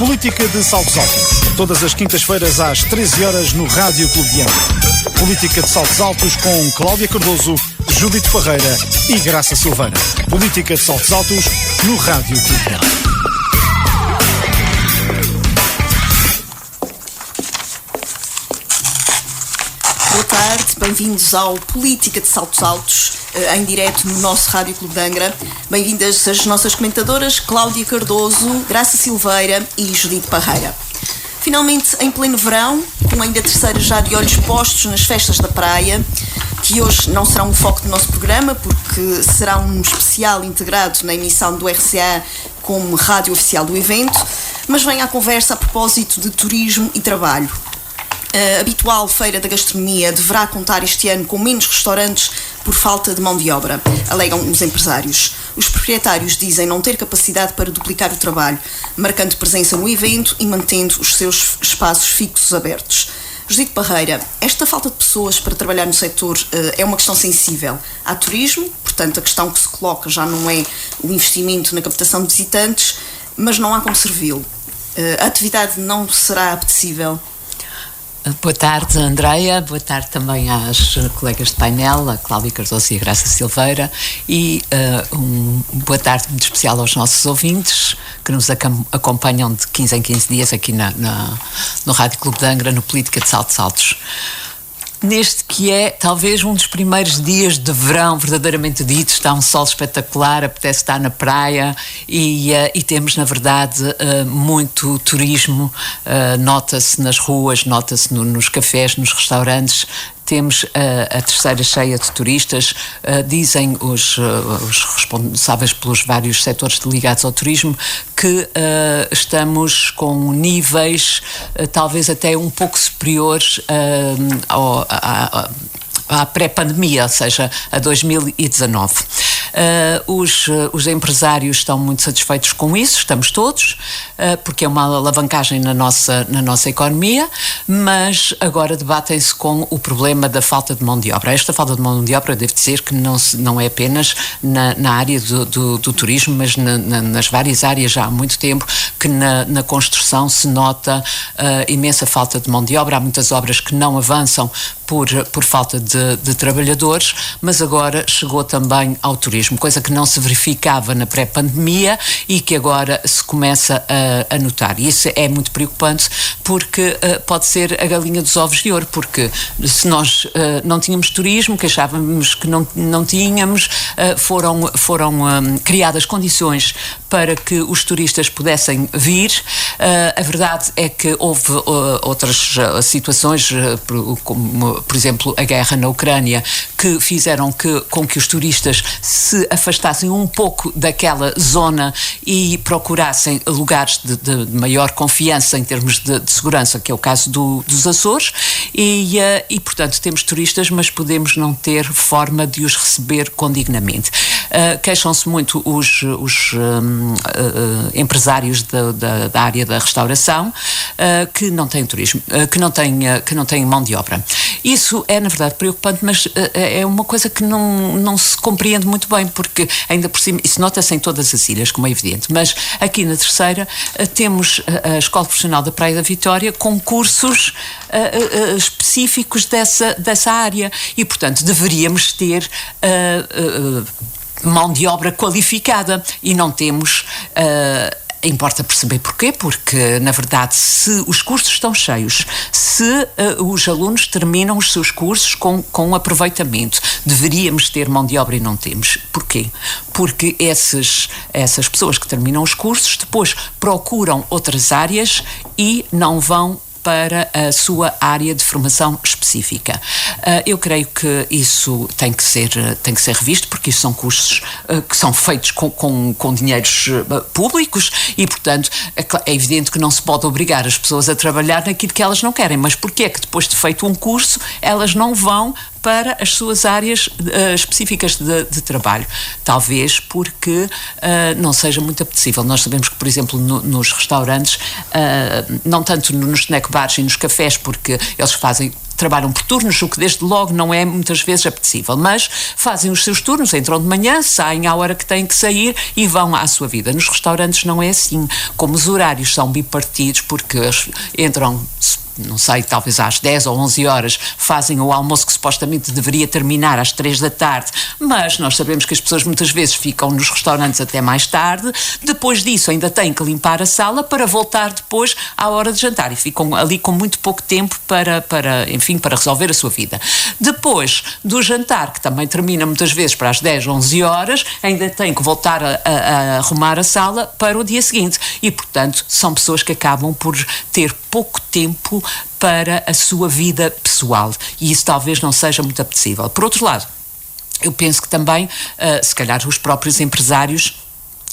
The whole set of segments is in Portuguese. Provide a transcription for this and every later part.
Política de Saltos Altos. Todas as quintas-feiras às 13 horas no Rádio Clube de Angra. Política de Saltos Altos com Cláudia Cardoso, Judite Parreira e Graça Silveira. Política de Saltos Altos no Rádio Clube de Angra. Boa tarde, bem-vindos ao Política de Saltos Altos, em direto no nosso Rádio Clube de Angra. Bem-vindas as nossas comentadoras Cláudia Cardoso, Graça Silveira e Judite Parreira. Finalmente, em pleno verão, com ainda a terceira já de olhos postos nas festas da praia, que hoje não será um foco do nosso programa, porque será um especial integrado na emissão do RCA como rádio oficial do evento, mas vem à conversa a propósito de turismo e trabalho. A habitual Feira da Gastronomia deverá contar este ano com menos restaurantes por falta de mão de obra, alegam os empresários. Os proprietários dizem não ter capacidade para duplicar o trabalho, marcando presença no evento e mantendo os seus espaços fixos abertos. Judite Parreira, esta falta de pessoas para trabalhar no setor é uma questão sensível. Há turismo, portanto a questão que se coloca já não é o investimento na captação de visitantes, mas não há como servi-lo. A atividade não será apetecível. Boa tarde, Andreia. Boa tarde também às colegas de painel, a Cláudia Cardoso e a Graça Silveira. E boa tarde muito especial aos nossos ouvintes que nos acompanham de 15 em 15 dias aqui no Rádio Clube de Angra, no Política de Saltos Altos. Neste que é talvez um dos primeiros dias de verão verdadeiramente dito, está um sol espetacular, apetece estar na praia e temos na verdade muito turismo, nota-se nas ruas, nota-se nos cafés, nos restaurantes. Temos a terceira cheia de turistas, dizem os responsáveis pelos vários setores ligados ao turismo que estamos com níveis talvez até um pouco superiores à pré-pandemia, ou seja, a 2019. Os empresários estão muito satisfeitos com isso, estamos todos, porque é uma alavancagem na nossa economia, mas agora debatem-se com o problema da falta de mão de obra. Esta falta de mão de obra, devo dizer que não é apenas na área do turismo, mas nas várias áreas já há muito tempo que na construção se nota imensa falta de mão de obra. Há muitas obras que não avançam por falta de trabalhadores, mas agora chegou também ao turismo, coisa que não se verificava na pré-pandemia e que agora se começa a notar. E isso é muito preocupante porque pode ser a galinha dos ovos de ouro, porque se nós não tínhamos turismo, que achávamos que não tínhamos, foram criadas condições para que os turistas pudessem vir. A verdade é que houve outras situações, como por exemplo a guerra na Ucrânia, que fizeram com que os turistas se afastassem um pouco daquela zona e procurassem lugares de maior confiança em termos de segurança, que é o caso dos Açores, e portanto temos turistas, mas podemos não ter forma de os receber condignamente. Queixam-se muito os empresários da área da restauração que não têm turismo, que não têm mão de obra. Isso é, na verdade, preocupante, mas é uma coisa que não se compreende muito bem, porque ainda por cima, isso nota-se em todas as ilhas, como é evidente, mas aqui na terceira temos a Escola Profissional da Praia da Vitória com cursos específicos dessa área e, portanto, deveríamos ter mão de obra qualificada e não temos. Importa perceber porquê, porque na verdade se os cursos estão cheios, se os alunos terminam os seus cursos com aproveitamento, deveríamos ter mão de obra e não temos. Porquê? Porque essas pessoas que terminam os cursos depois procuram outras áreas e não vão para a sua área de formação específica. Eu creio que isso tem que ser revisto, porque isso são cursos que são feitos com dinheiros públicos e, portanto, é evidente que não se pode obrigar as pessoas a trabalhar naquilo que elas não querem, mas porquê é que depois de feito um curso elas não vão para as suas áreas específicas de trabalho? Talvez porque não seja muito apetecível. Nós sabemos que, por exemplo, nos restaurantes, não tanto nos snack bars e nos cafés, porque eles fazem trabalham por turnos, o que desde logo não é muitas vezes apetecível, mas fazem os seus turnos, entram de manhã, saem à hora que têm que sair e vão à sua vida. Nos restaurantes não é assim, como os horários são bipartidos, porque entram, não sei, talvez às 10 ou 11 horas, fazem o almoço que supostamente deveria terminar às 3 da tarde, mas nós sabemos que as pessoas muitas vezes ficam nos restaurantes até mais tarde, depois disso ainda têm que limpar a sala para voltar depois à hora de jantar e ficam ali com muito pouco tempo para resolver a sua vida. Depois do jantar, que também termina muitas vezes para as 10, 11 horas, ainda têm que voltar a arrumar a sala para o dia seguinte e, portanto, são pessoas que acabam por ter pouco tempo para a sua vida pessoal e isso talvez não seja muito apetecível. Por outro lado, eu penso que também, se calhar os próprios empresários,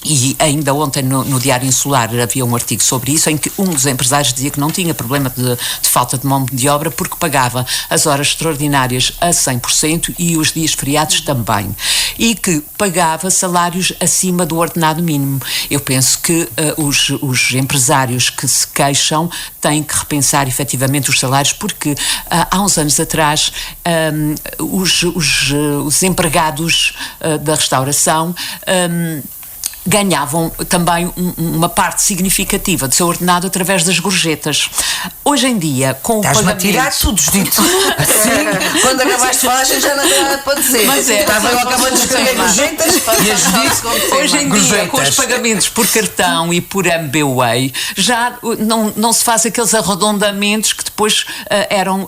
e ainda ontem no Diário Insular havia um artigo sobre isso, em que um dos empresários dizia que não tinha problema de falta de mão de obra porque pagava as horas extraordinárias a 100% e os dias feriados também, e que pagava salários acima do ordenado mínimo. Eu penso que os empresários que se queixam têm que repensar efetivamente os salários, porque há uns anos atrás os empregados da restauração ganhavam também uma parte significativa do seu ordenado através das gorjetas. Hoje em dia, com o pagamento... Estás-me a tirar tudo, dito. Assim, quando acabaste de falar, já não tem nada para dizer. Mas estava eu acabando de escrever gorjetas e as dito. Hoje em dia, com os pagamentos por cartão e por MBWay, já não se faz aqueles arredondamentos que depois eram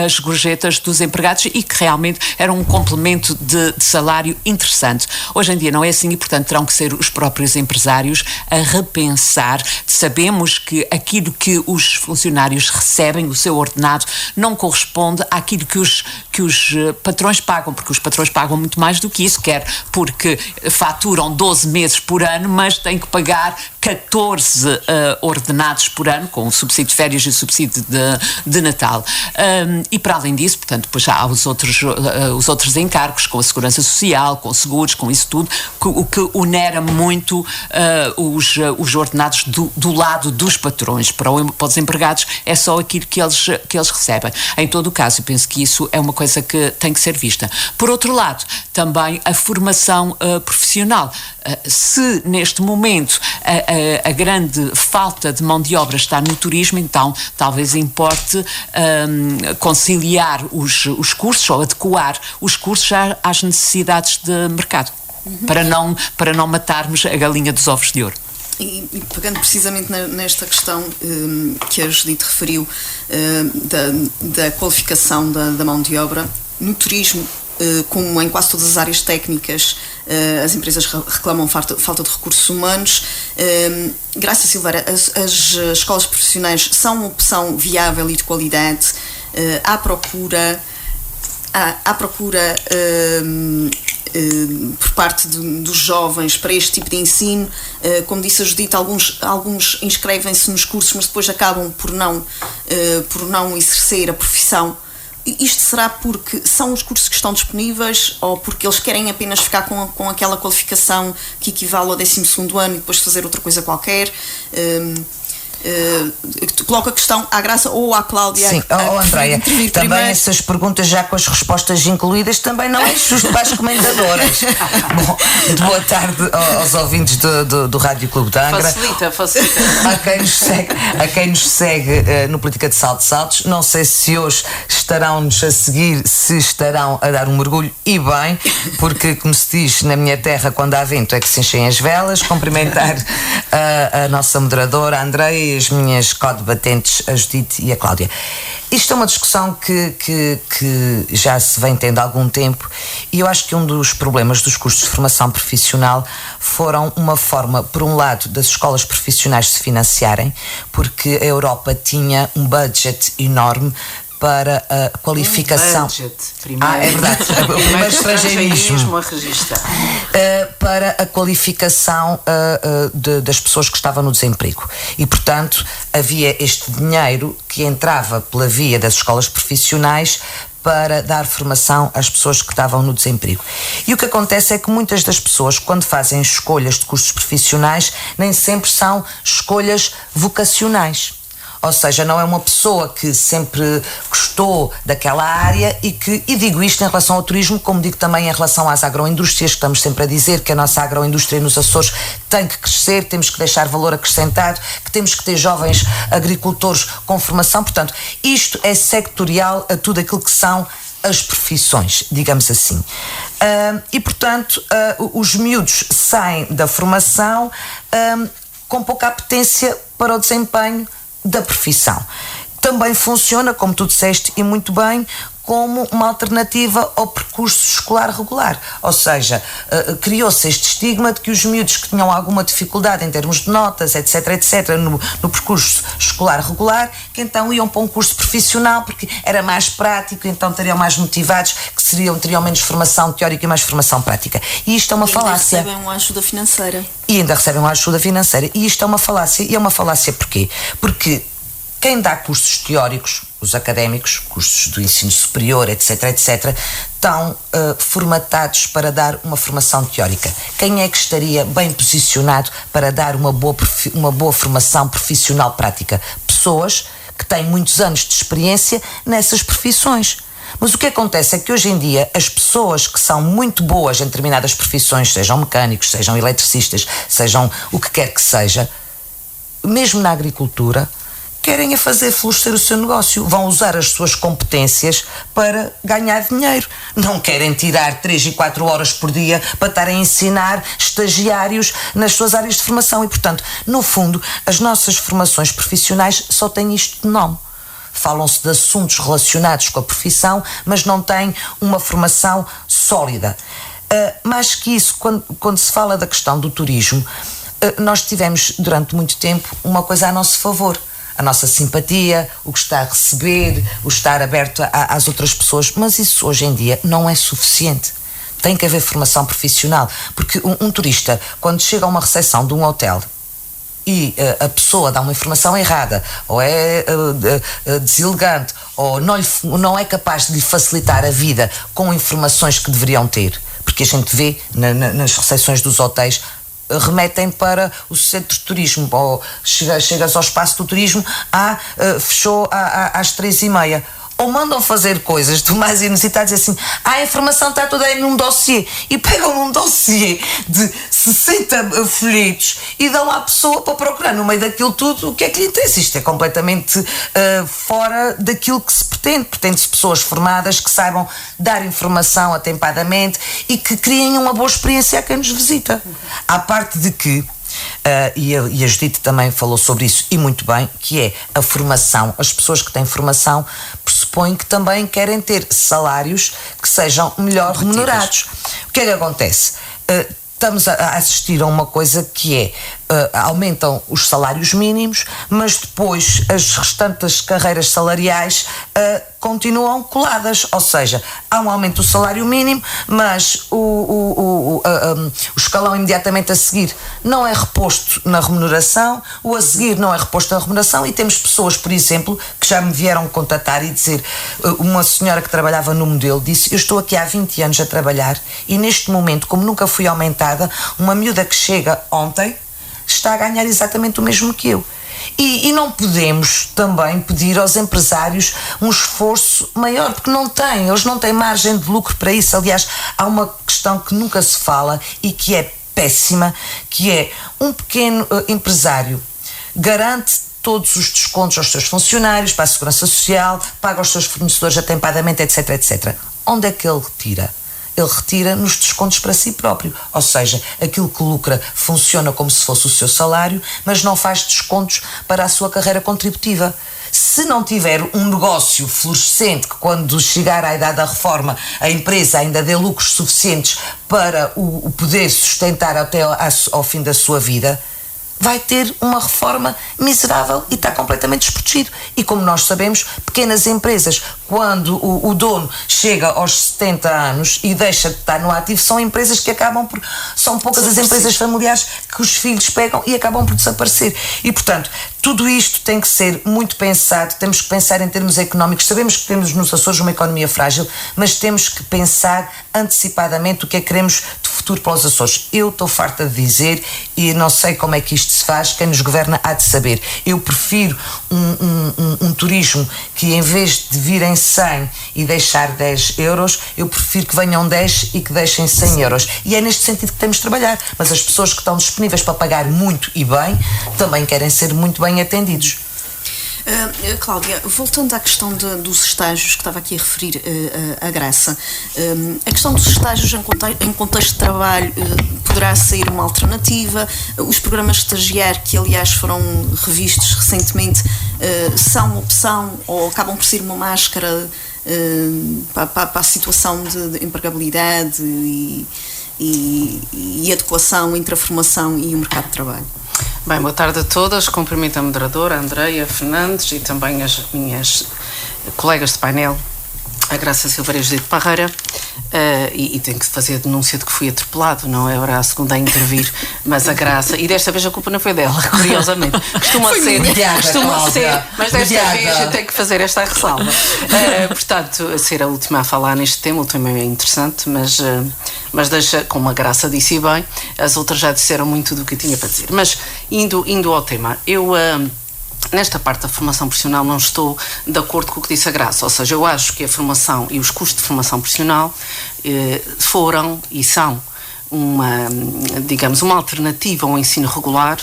as gorjetas dos empregados e que realmente eram um complemento de salário interessante. Hoje em dia não é assim e, portanto, terão que ser os próprios empresários a repensar. Sabemos que aquilo que os funcionários recebem, o seu ordenado, não corresponde àquilo que os patrões pagam, porque os patrões pagam muito mais do que isso, quer porque faturam 12 meses por ano, mas têm que pagar 14 ordenados por ano, com o subsídio de férias e o subsídio de Natal. E para além disso, portanto, depois há os outros encargos, com a segurança social, com seguros, com isso tudo, o que onera muito os ordenados do lado dos patrões. Para os empregados é só aquilo que eles recebem. Em todo o caso, eu penso que isso é uma coisa que tem que ser vista. Por outro lado, também a formação profissional. Se neste momento a grande falta de mão de obra está no turismo, então talvez importe conciliar os cursos ou adequar os cursos às necessidades de mercado. Para não matarmos a galinha dos ovos de ouro. E pegando precisamente nesta questão que a Judite referiu, da qualificação da mão de obra, no turismo, como em quase todas as áreas técnicas, as empresas reclamam falta de recursos humanos. Graça Silveira, as escolas profissionais são uma opção viável e de qualidade. Há procura por parte dos jovens para este tipo de ensino. Como disse a Judite, alguns inscrevem-se nos cursos, mas depois acabam por não exercer a profissão. Isto será porque são os cursos que estão disponíveis ou porque eles querem apenas ficar com aquela qualificação que equivale ao 12º ano e depois fazer outra coisa qualquer? Coloco a questão à Graça ou à Cláudia. Sim, Andréia, também primeiro. Essas perguntas já com as respostas incluídas também não é justo para as comentadoras. Bom, boa tarde aos ouvintes do Rádio Clube de Angra. Facilita. A quem nos segue no Política de Saltos. Não sei se hoje estarão-nos a seguir, se estarão a dar um mergulho, e bem, porque, como se diz na minha terra, quando há vento é que se enchem as velas. Cumprimentar a nossa moderadora, a Andréia, e as minhas co-debatentes, a Judite e a Cláudia. Isto é uma discussão que já se vem tendo há algum tempo, e eu acho que um dos problemas dos cursos de formação profissional foram uma forma, por um lado, das escolas profissionais se financiarem, porque a Europa tinha um budget enorme para a qualificação. É verdade. O primeiro estrangeirismo a registrar. Para a qualificação das pessoas que estavam no desemprego. E, portanto, havia este dinheiro que entrava pela via das escolas profissionais para dar formação às pessoas que estavam no desemprego. E o que acontece é que muitas das pessoas, quando fazem escolhas de cursos profissionais, nem sempre são escolhas vocacionais. Ou seja, não é uma pessoa que sempre gostou daquela área e digo isto em relação ao turismo, como digo também em relação às agroindústrias, que estamos sempre a dizer que a nossa agroindústria nos Açores tem que crescer, temos que deixar valor acrescentado, que temos que ter jovens agricultores com formação. Portanto, isto é sectorial a tudo aquilo que são as profissões, digamos assim. E, portanto, os miúdos saem da formação com pouca apetência para o desempenho da profissão. Também funciona, como tu disseste e muito bem, como uma alternativa ao percurso escolar regular. Ou seja, criou-se este estigma de que os miúdos que tinham alguma dificuldade em termos de notas, etc., no percurso escolar regular, que então iam para um curso profissional porque era mais prático, então estariam mais motivados, que teriam menos formação teórica e mais formação prática. E isto é uma falácia. E ainda recebem uma ajuda financeira. E isto é uma falácia. E é uma falácia porquê? Porque quem dá cursos teóricos, os académicos, cursos do ensino superior, etc., estão formatados para dar uma formação teórica. Quem é que estaria bem posicionado para dar uma boa formação profissional prática? Pessoas que têm muitos anos de experiência nessas profissões. Mas o que acontece é que hoje em dia as pessoas que são muito boas em determinadas profissões, sejam mecânicos, sejam eletricistas, sejam o que quer que seja, mesmo na agricultura, querem fazer florescer o seu negócio, vão usar as suas competências para ganhar dinheiro. Não querem tirar 3 e 4 horas por dia para estarem a ensinar estagiários nas suas áreas de formação. E, portanto, no fundo, as nossas formações profissionais só têm isto de nome. Falam-se de assuntos relacionados com a profissão, mas não têm uma formação sólida. Mais que isso, quando se fala da questão do turismo, nós tivemos durante muito tempo uma coisa a nosso favor. A nossa simpatia, o gostar de receber, o estar aberto às outras pessoas, mas isso hoje em dia não é suficiente. Tem que haver formação profissional, porque um turista, quando chega a uma recepção de um hotel e a pessoa dá uma informação errada, ou é deselegante, ou não é capaz de lhe facilitar a vida com informações que deveriam ter, porque a gente vê nas recepções dos hotéis, remetem para o centro de turismo, ou chegas ao espaço do turismo, fechou às 3h30. Ou mandam fazer coisas do mais inusitadas, assim, a informação está toda aí num dossiê, e pegam num dossiê de 60 folhetos e dão à pessoa para procurar no meio daquilo tudo o que é que lhe interessa. Isto é completamente fora daquilo que se pretende. Pretende-se pessoas formadas que saibam dar informação atempadamente e que criem uma boa experiência a quem nos visita. À parte de que e a Judite também falou sobre isso, e muito bem, que é a formação. As pessoas que têm formação pressupõem que também querem ter salários que sejam melhor remunerados. O que é que acontece? Estamos a assistir a uma coisa que é, aumentam os salários mínimos, mas depois as restantes carreiras salariais continuam coladas, ou seja, há um aumento do salário mínimo, mas o escalão imediatamente a seguir não é reposto na remuneração, o a seguir não é reposto na remuneração, e temos pessoas, por exemplo, que já me vieram contatar e dizer, uma senhora que trabalhava no modelo disse, eu estou aqui há 20 anos a trabalhar e neste momento, como nunca fui aumentada, uma miúda que chega ontem está a ganhar exatamente o mesmo que eu. E não podemos também pedir aos empresários um esforço maior, porque eles não têm margem de lucro para isso. Aliás, há uma questão que nunca se fala e que é péssima, que é um pequeno empresário garante todos os descontos aos seus funcionários, para a Segurança Social, paga aos seus fornecedores atempadamente, etc. Onde é que ele retira? Ele retira nos descontos para si próprio, ou seja, aquilo que lucra funciona como se fosse o seu salário, mas não faz descontos para a sua carreira contributiva. Se não tiver um negócio florescente, que quando chegar à idade da reforma a empresa ainda dê lucros suficientes para o poder sustentar até ao fim da sua vida, vai ter uma reforma miserável e está completamente desprotegido. E como nós sabemos, pequenas empresas, quando o dono chega aos 70 anos e deixa de estar no ativo, são empresas que acabam por... São poucas as empresas familiares que os filhos pegam e acabam por desaparecer. E, portanto, tudo isto tem que ser muito pensado, temos que pensar em termos económicos. Sabemos que temos nos Açores uma economia frágil, mas temos que pensar antecipadamente o que é que queremos de futuro futuro para os Açores. Eu estou farta de dizer, e não sei como é que isto se faz, quem nos governa há de saber. Eu prefiro um turismo que, em vez de virem 100 e deixar 10 euros, eu prefiro que venham 10 e que deixem 100 euros. E é neste sentido que temos de trabalhar. Mas as pessoas que estão disponíveis para pagar muito e bem, também querem ser muito bem atendidos. Cláudia, voltando à questão dos estágios que estava aqui a referir a Graça, a questão dos estágios em contexto de trabalho poderá ser uma alternativa. Os programas de estagiário, que aliás foram revistos recentemente, são uma opção ou acabam por ser uma máscara para a situação de empregabilidade e adequação entre a formação e o mercado de trabalho? Bem, boa tarde a todas. Cumprimento a moderadora, a Andreia Fernandes, e também as minhas colegas de painel, a Graça Silveira e a Judite Parreira. E tenho que fazer a denúncia de que fui atropelado, não é? Era a segunda a intervir, mas a Graça, e desta vez a culpa não foi dela, curiosamente. Costuma ser, mas desta vez eu tenho que fazer esta ressalva. Portanto, ser a última a falar neste tema, o tema é interessante, mas deixa, como a Graça disse bem, as outras já disseram muito do que eu tinha para dizer. Mas indo ao tema, nesta parte da formação profissional não estou de acordo com o que disse a Graça, ou seja, eu acho que a formação e os custos de formação profissional foram e são uma alternativa ao ensino regular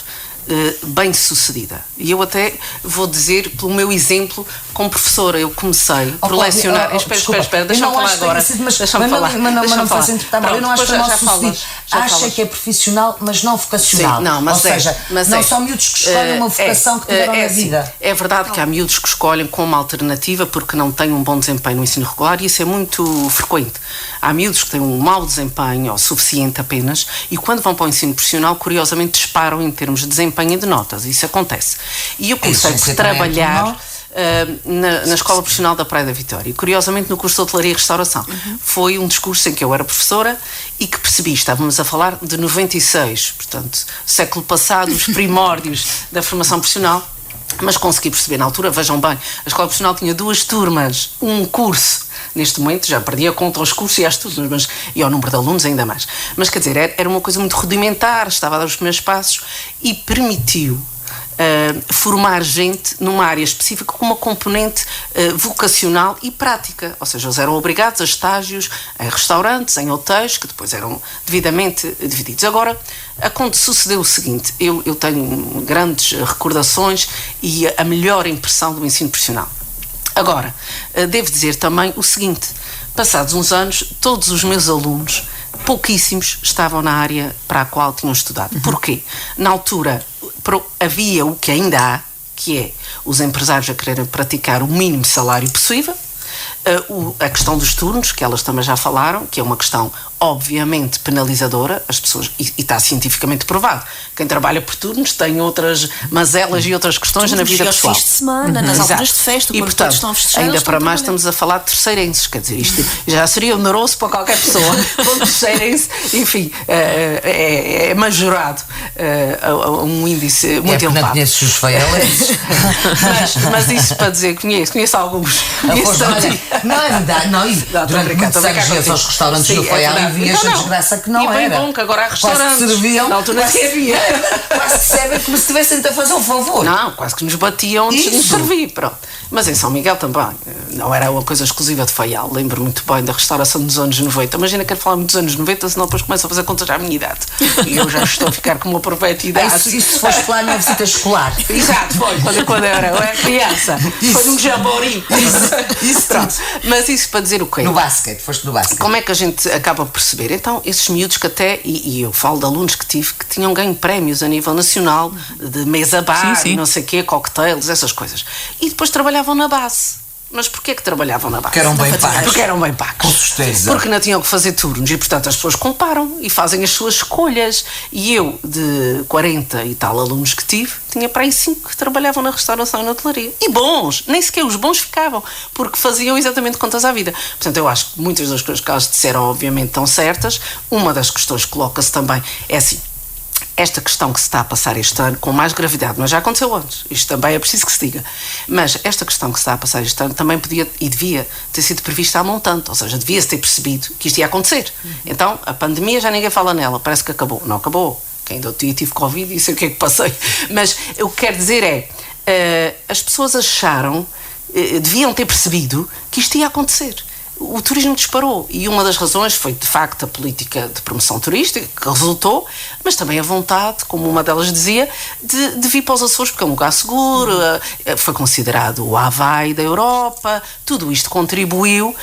bem sucedida. E eu até vou dizer pelo meu exemplo como professora. Eu comecei por lecionar. Espera, deixa-me falar agora. Deixa-me falar. Mas não faço interpretar mal. Eu não acho que é mal sucedido. Acha que é profissional, mas não vocacional. Sim, ou seja, não são miúdos que escolhem uma vocação que tiveram na vida. É verdade que há miúdos que escolhem como alternativa porque não têm um bom desempenho no ensino regular, e isso é muito frequente. Há miúdos que têm um mau desempenho, ou suficiente apenas, e quando vão para o ensino profissional, curiosamente disparam em termos de desempenho e de notas. Isso acontece. E eu comecei por trabalhar na Escola Profissional da Praia da Vitória. E, curiosamente, no curso de Hotelaria e Restauração. Foi um discurso em que eu era professora e que percebi, estávamos a falar de 96, portanto, século passado, os primórdios da formação profissional, mas consegui perceber na altura. Vejam bem, a Escola Profissional tinha 2 turmas, um curso. Neste momento já perdi a conta aos cursos e às turmas, e ao número de alunos ainda mais. Mas quer dizer, era uma coisa muito rudimentar, estava a dar os primeiros passos e permitiu formar gente numa área específica com uma componente vocacional e prática. Ou seja, eles eram obrigados a estágios em restaurantes, em hotéis, que depois eram devidamente divididos. Agora, sucedeu o seguinte: eu tenho grandes recordações e a melhor impressão do ensino profissional. Agora, devo dizer também o seguinte: passados uns anos, todos os meus alunos, pouquíssimos, estavam na área para a qual tinham estudado. Porquê? Na altura havia o que ainda há, que é os empresários a quererem praticar o mínimo salário possível, a questão dos turnos, que elas também já falaram, que é uma questão obviamente penalizadora. As pessoas, e está cientificamente provado, quem trabalha por turnos tem outras mazelas e outras questões na vida pessoal. Fins de semana, nas alturas de festa, e, quando portanto, todos estão festejados, ainda para mais estamos a falar de terceirenses, quer dizer, isto já seria oneroso para qualquer pessoa. Com terceirense, enfim, é majorado um índice muito elevado. Não conheces os feialenses. mas isso para dizer, conheço alguns. Não é verdade, não. Durante muitos anos ias aos restaurantes do Feial e vias a desgraça que não era. E bem bom que agora há restaurantes. Quase serviam, na altura quase havia. Quase servem como se estivessem a fazer um favor. Não, quase que nos batiam antes de nos servir, pronto. Mas em São Miguel também, não era uma coisa exclusiva de Faial. Lembro muito bem da restauração dos anos 90. Imagina, quero falar muito dos anos 90, senão depois começo a fazer contas à minha idade. E eu já estou a ficar com uma perfeita idade. Isso se foste lá na visita escolar. Exato, foi, quando eu era criança. Isso. Foi num jamboree. Isso pronto. Mas isso para dizer o quê? No basquete, foste no basquete. Como é que a gente acaba por perceber? Então, esses miúdos que até, e eu falo de alunos que tive, que tinham ganho prémios a nível nacional, de mesa bar, sim. E não sei o quê, cocktails, essas coisas. E depois trabalhavam na base. Mas porquê que trabalhavam na base? Porque eram bem pagos. Porque eram bem pagos. Com certeza. Porque não tinham que fazer turnos e, portanto, as pessoas comparam e fazem as suas escolhas. E eu, de 40 e tal alunos que tive, tinha para aí 5 que trabalhavam na restauração e na hotelaria. E bons! Nem sequer os bons ficavam, porque faziam exatamente contas à vida. Portanto, eu acho que muitas das coisas que elas disseram, obviamente, estão certas. Uma das questões que coloca-se também é assim: esta questão que se está a passar este ano, com mais gravidade, mas já aconteceu antes, isto também é preciso que se diga, mas esta questão que se está a passar este ano também podia e devia ter sido prevista há montante, ou seja, devia-se ter percebido que isto ia acontecer. Então, a pandemia já ninguém fala nela, parece que acabou. Não acabou. Que ainda tive Covid e sei o que é que passei. Mas o que quero dizer é, as pessoas acharam, deviam ter percebido que isto ia acontecer. O turismo disparou e uma das razões foi, de facto, a política de promoção turística, que resultou, mas também a vontade, como uma delas dizia, de vir para os Açores, porque é um lugar seguro, foi considerado o Havaí da Europa, tudo isto contribuiu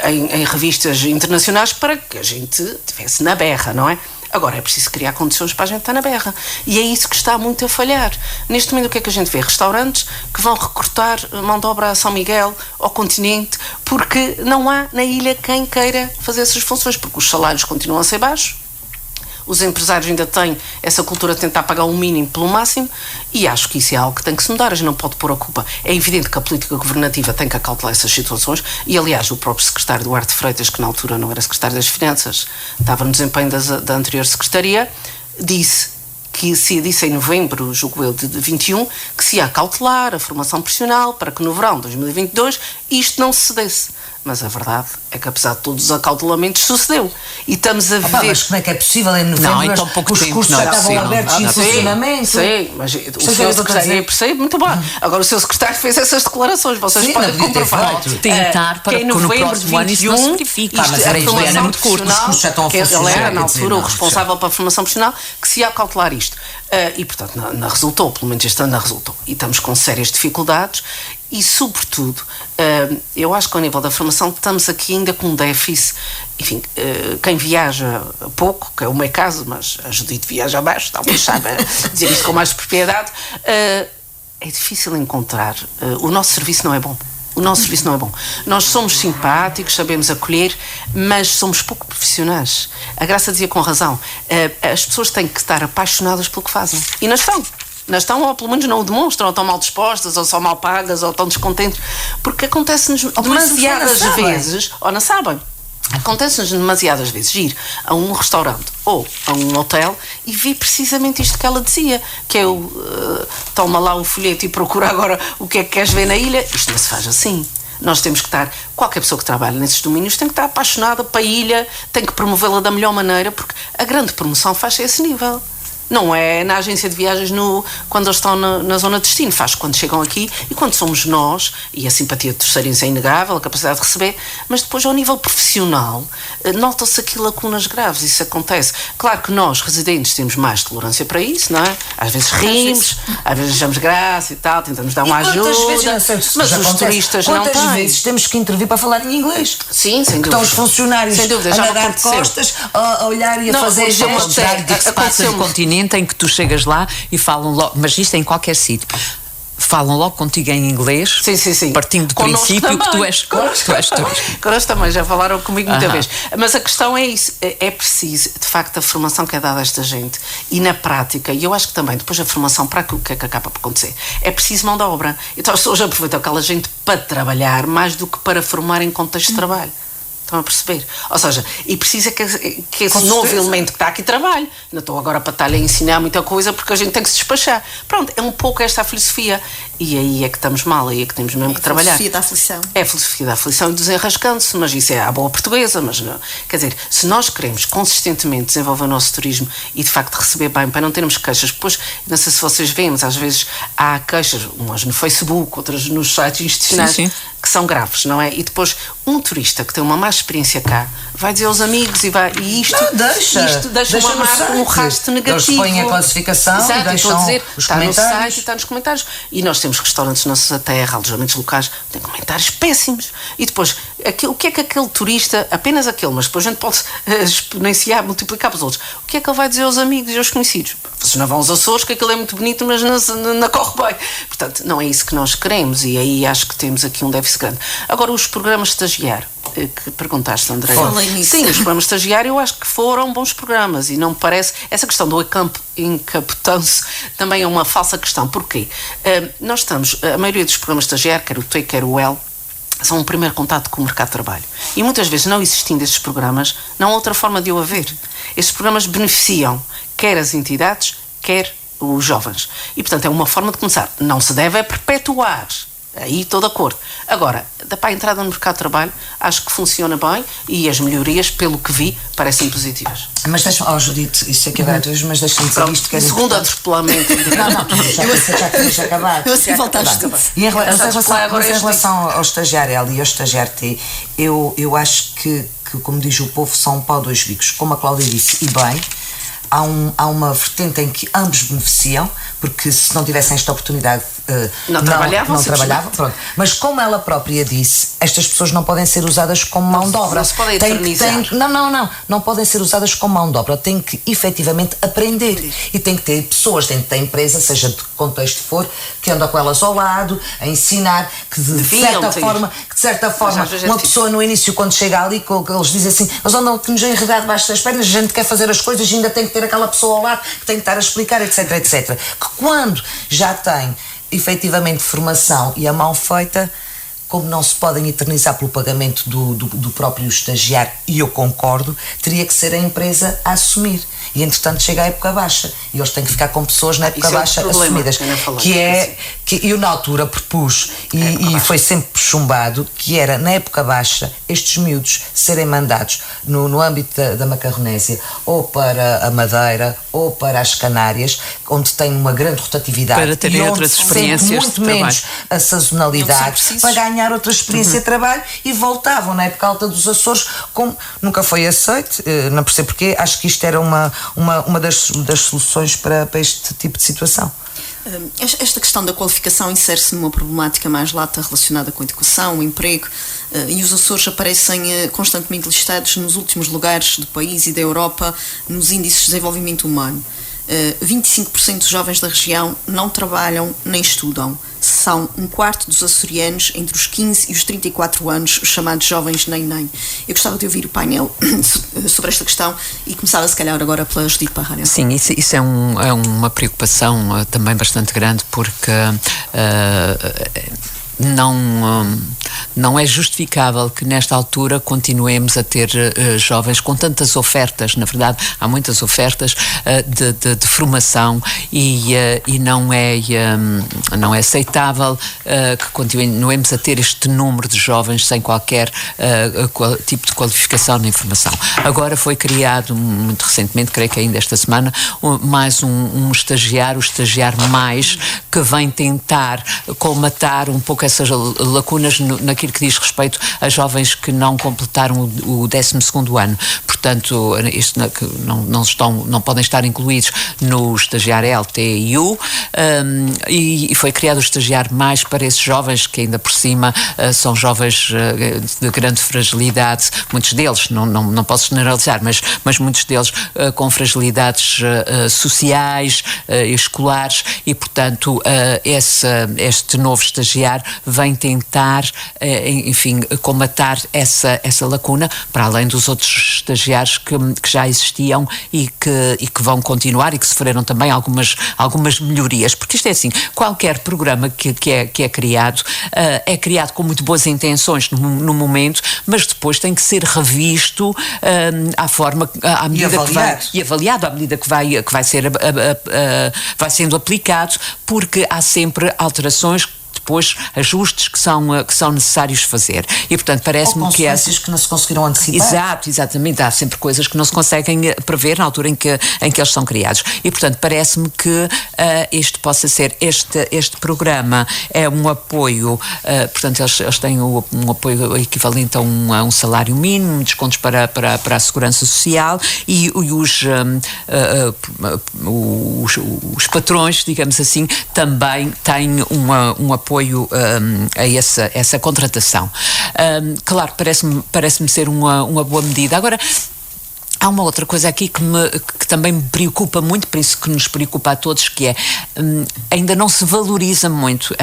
em revistas internacionais para que a gente estivesse na berra, não é? Agora é preciso criar condições para a gente estar na berra. E é isso que está muito a falhar. Neste momento, o que é que a gente vê? Restaurantes que vão recortar mão de obra a São Miguel, ao continente, porque não há na ilha quem queira fazer essas funções, porque os salários continuam a ser baixos. Os empresários ainda têm essa cultura de tentar pagar o mínimo pelo máximo e acho que isso é algo que tem que se mudar. A gente não pode pôr a culpa. É evidente que a política governativa tem que acautelar essas situações e, aliás, o próprio secretário Duarte Freitas, que na altura não era secretário das Finanças, estava no desempenho da anterior secretaria, disse em novembro, julgo eu, de 21, que se ia acautelar a formação profissional para que no verão de 2022 isto não se cedesse. Mas a verdade é que, apesar de todos os acautelamentos, sucedeu. E estamos a ver... Mas como é que é possível em novembro? Não, em tão pouco os tempo, cursos não já é estavam possível. abertos em funcionamento. Sim, mas o seu secretário... Eu percebo, muito bem. Agora, o seu secretário fez essas declarações. Vocês podem comprovar. Tentar para que no próximo ano isso não se verifique. Isto é a formação muito curto. Os cursos já estão a funcionar. Ele era, na altura, o responsável pela formação profissional, que se ia acautelar isto. E, portanto, não resultou. Pelo menos este ano não resultou. E estamos com sérias dificuldades. E, sobretudo, eu acho que ao nível da formação estamos aqui ainda com um déficit. Enfim, quem viaja pouco, que é o meu caso, mas a Judite viaja abaixo, talvez saiba dizer isto com mais propriedade, é difícil encontrar. O nosso serviço não é bom. O nosso serviço não é bom. Nós somos simpáticos, sabemos acolher, mas somos pouco profissionais. A Graça dizia com razão, as pessoas têm que estar apaixonadas pelo que fazem. E não estão. Não estão, ou pelo menos não o demonstram, ou estão mal dispostas, ou são mal pagas, ou estão descontentes, porque acontece-nos demasiadas vezes, ou não sabem, acontece-nos demasiadas vezes ir a um restaurante ou a um hotel e vi precisamente isto que ela dizia, que é toma lá o folheto e procura agora o que é que queres ver na ilha. Isto não se faz assim. Nós temos que estar, qualquer pessoa que trabalha nesses domínios tem que estar apaixonada para a ilha, tem que promovê-la da melhor maneira, porque a grande promoção faz-se a esse nível. Não é na agência de viagens quando eles estão na zona de destino, faz quando chegam aqui e quando somos nós, e a simpatia de terceiros é inegável, a capacidade de receber, mas depois ao nível profissional nota-se aqui lacunas graves, isso acontece. Claro que nós, residentes, temos mais tolerância para isso, não é? Às vezes rimos, às vezes achamos graça e tal, tentamos dar uma ajuda, mas os turistas não têm. Quantas vezes temos que intervir para falar em inglês? Sim, sem dúvida. Estão os funcionários já a nadar de costas, a olhar e a fazer gestos. Que se passa no continente em que tu chegas lá e falam logo, mas isto é em qualquer sítio, falam logo contigo em inglês, sim. partindo do princípio que tu és turista. Connosco também, já falaram comigo muita vez. Mas a questão é isso, é preciso, de facto, a formação que é dada a esta gente e na prática, e eu acho que também depois a formação para o que é que acaba por acontecer, é preciso mão de obra. Então as pessoas aproveitam aquela gente para trabalhar mais do que para formar em contexto de trabalho. Estão a perceber? Ou seja, e precisa que esse novo elemento que está aqui trabalhe. Não estou agora para estar-lhe a ensinar muita coisa porque a gente tem que se despachar. Pronto, é um pouco esta a filosofia. E aí é que estamos mal, aí é que temos mesmo que trabalhar. É a filosofia da aflição. É a filosofia da aflição e desenrascando-se, mas isso é à boa portuguesa. Mas não. Quer dizer, se nós queremos consistentemente desenvolver o nosso turismo e de facto receber bem, para não termos queixas, depois, não sei se vocês veem, mas às vezes há queixas, umas no Facebook, outras nos sites institucionais, sim. que são graves, não é? E depois um turista que tem uma má experiência cá vai dizer aos amigos e isto deixa uma marca, um rastro negativo. Eles põem a classificação. Exato, e deixam dizer, os está comentários. no site e está nos comentários. E nós temos restaurantes na nossa terra, alojamentos locais, têm comentários péssimos. E depois, o que é que aquele turista, apenas aquele, mas depois a gente pode exponenciar, multiplicar para os outros, o que é que ele vai dizer aos amigos e aos conhecidos? Vocês não vão aos Açores, que aquilo é muito bonito, mas não corre bem. Portanto, não é isso que nós queremos e aí acho que temos aqui um déficit grande. Agora, os programas de estagiário, que perguntaste, André. Sim, os programas de estagiário eu acho que foram bons programas e não me parece... Essa questão do encapotão-se também é uma falsa questão. Porquê? Nós estamos... A maioria dos programas de estagiário, quer o T, quer o L, são um primeiro contato com o mercado de trabalho. E muitas vezes, não existindo esses programas, não há outra forma de o haver. Esses programas beneficiam quer as entidades, quer os jovens. E, portanto, é uma forma de começar. Não se deve perpetuar. Aí estou de acordo. Agora, para a entrada no mercado de trabalho, acho que funciona bem e as melhorias, pelo que vi, parecem positivas. Mas deixa-me, Judite, isso aqui vai a mas deixa-me dizer isto que é segundo atropelamento. já querias acabar. Eu assim voltaste. E em relação ao estagiário L e ao estagiário T, eu acho que, como diz o povo, são um pau dois bicos. Como a Cláudia disse, e bem, há uma vertente em que ambos beneficiam, porque se não tivessem esta oportunidade não trabalhavam, pronto. Mas como ela própria disse, estas pessoas não podem ser usadas como mão de obra. Não se podem eternizar. Não podem ser usadas como mão de obra. Têm que efetivamente aprender e tem que ter pessoas dentro da empresa, seja de que contexto for, que andam com elas ao lado, a ensinar, que de certa forma uma pessoa no início, quando chega ali, eles dizem assim, eles andam aqui nos enredados debaixo das pernas, a gente quer fazer as coisas e ainda tem que ter aquela pessoa ao lado que tem que estar a explicar, etc, etc. Que quando já tem efetivamente formação e a mão feita, como não se podem eternizar pelo pagamento do próprio estagiário, e eu concordo, teria que ser a empresa a assumir. E entretanto chega a época baixa e eles têm que ficar com pessoas na época baixa assumidas. Que eu na altura propus e foi sempre chumbado, que era na época baixa estes miúdos serem mandados no âmbito da Macarronésia ou para a Madeira ou para as Canárias, onde tem uma grande rotatividade para terem outras experiências muito menos a sazonalidade, para ganhar outra experiência de trabalho, e voltavam na época alta dos Açores, como nunca foi aceito, não percebo porquê. Acho que isto era uma das soluções para este tipo de situação. Esta questão da qualificação insere-se numa problemática mais lata relacionada com a educação, o emprego, e os Açores aparecem constantemente listados nos últimos lugares do país e da Europa nos índices de desenvolvimento humano. 25% dos jovens da região não trabalham nem estudam. São um quarto dos açorianos entre os 15 e os 34 anos, os chamados jovens nem. Eu gostava de ouvir o painel sobre esta questão e começava se calhar agora pela Judite Parreira. Sim, isso é uma preocupação também bastante grande, porque não é justificável que nesta altura continuemos a ter jovens com tantas ofertas. Na verdade, há muitas ofertas de formação e não é aceitável que continuemos a ter este número de jovens sem qualquer tipo de qualificação na informação. Agora foi criado, muito recentemente, creio que ainda esta semana, mais um estagiário, o estagiário mais, que vem tentar colmatar um pouco essas lacunas naquilo que diz respeito a jovens que não completaram o 12º ano. Portanto, isto não podem estar incluídos no estagiário LTIU, e foi criado o estagiário mais para esses jovens que ainda por cima são jovens de grande fragilidade, muitos deles, não posso generalizar, mas muitos deles com fragilidades sociais, escolares, e portanto este novo estagiário vem tentar, enfim, combatar essa lacuna, para além dos outros estagiários que já existiam e que vão continuar, e que sofreram também algumas melhorias, porque isto é assim, qualquer programa que é criado, é criado com muito boas intenções no momento, mas depois tem que ser revisto à medida que vai, e avaliado à medida que vai sendo aplicado, porque há sempre alterações, depois ajustes que são necessários fazer. E portanto parece-me que que não se conseguiram antecipar. Exatamente, há sempre coisas que não se conseguem prever na altura em que eles são criados. E portanto parece-me que este possa ser, este programa é um apoio, portanto eles têm um apoio equivalente a um salário mínimo, descontos para a segurança social, e os patrões, digamos assim, também têm um apoio a essa contratação. Claro, parece-me ser uma boa medida. Agora, há uma outra coisa aqui que também me preocupa muito, por isso que nos preocupa a todos, que é, ainda não se valoriza muito,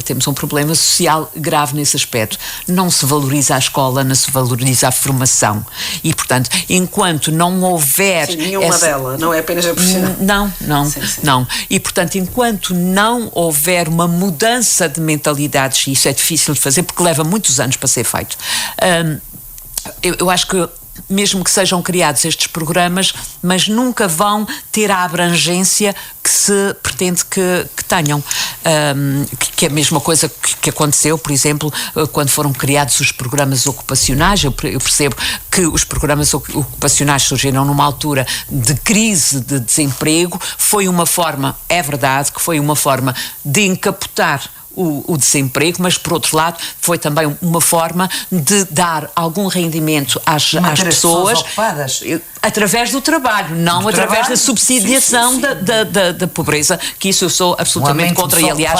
temos um problema social grave nesse aspecto, não se valoriza a escola, não se valoriza a formação, e portanto, enquanto não houver... Sim, nenhuma dela, não é apenas a profissional. Não, e portanto, enquanto não houver uma mudança de mentalidades, e isso é difícil de fazer porque leva muitos anos para ser feito, eu acho que mesmo que sejam criados estes programas, mas nunca vão ter a abrangência que se pretende que tenham. Que é a mesma coisa que aconteceu, por exemplo, quando foram criados os programas ocupacionais. Eu percebo que os programas ocupacionais surgiram numa altura de crise de desemprego. Foi uma forma, é verdade, que foi uma forma de encapotar o desemprego, mas por outro lado foi também uma forma de dar algum rendimento às pessoas ocupadas através do trabalho, não através da subsidiação da pobreza, que isso eu sou absolutamente contra, e aliás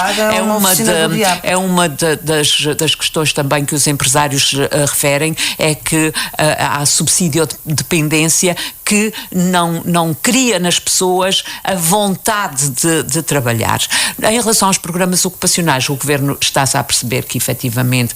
é uma das questões também que os empresários referem, é que há subsídio-dependência que não cria nas pessoas a vontade de trabalhar. Em relação aos programas ocupacionais, o Governo está-se a perceber que efetivamente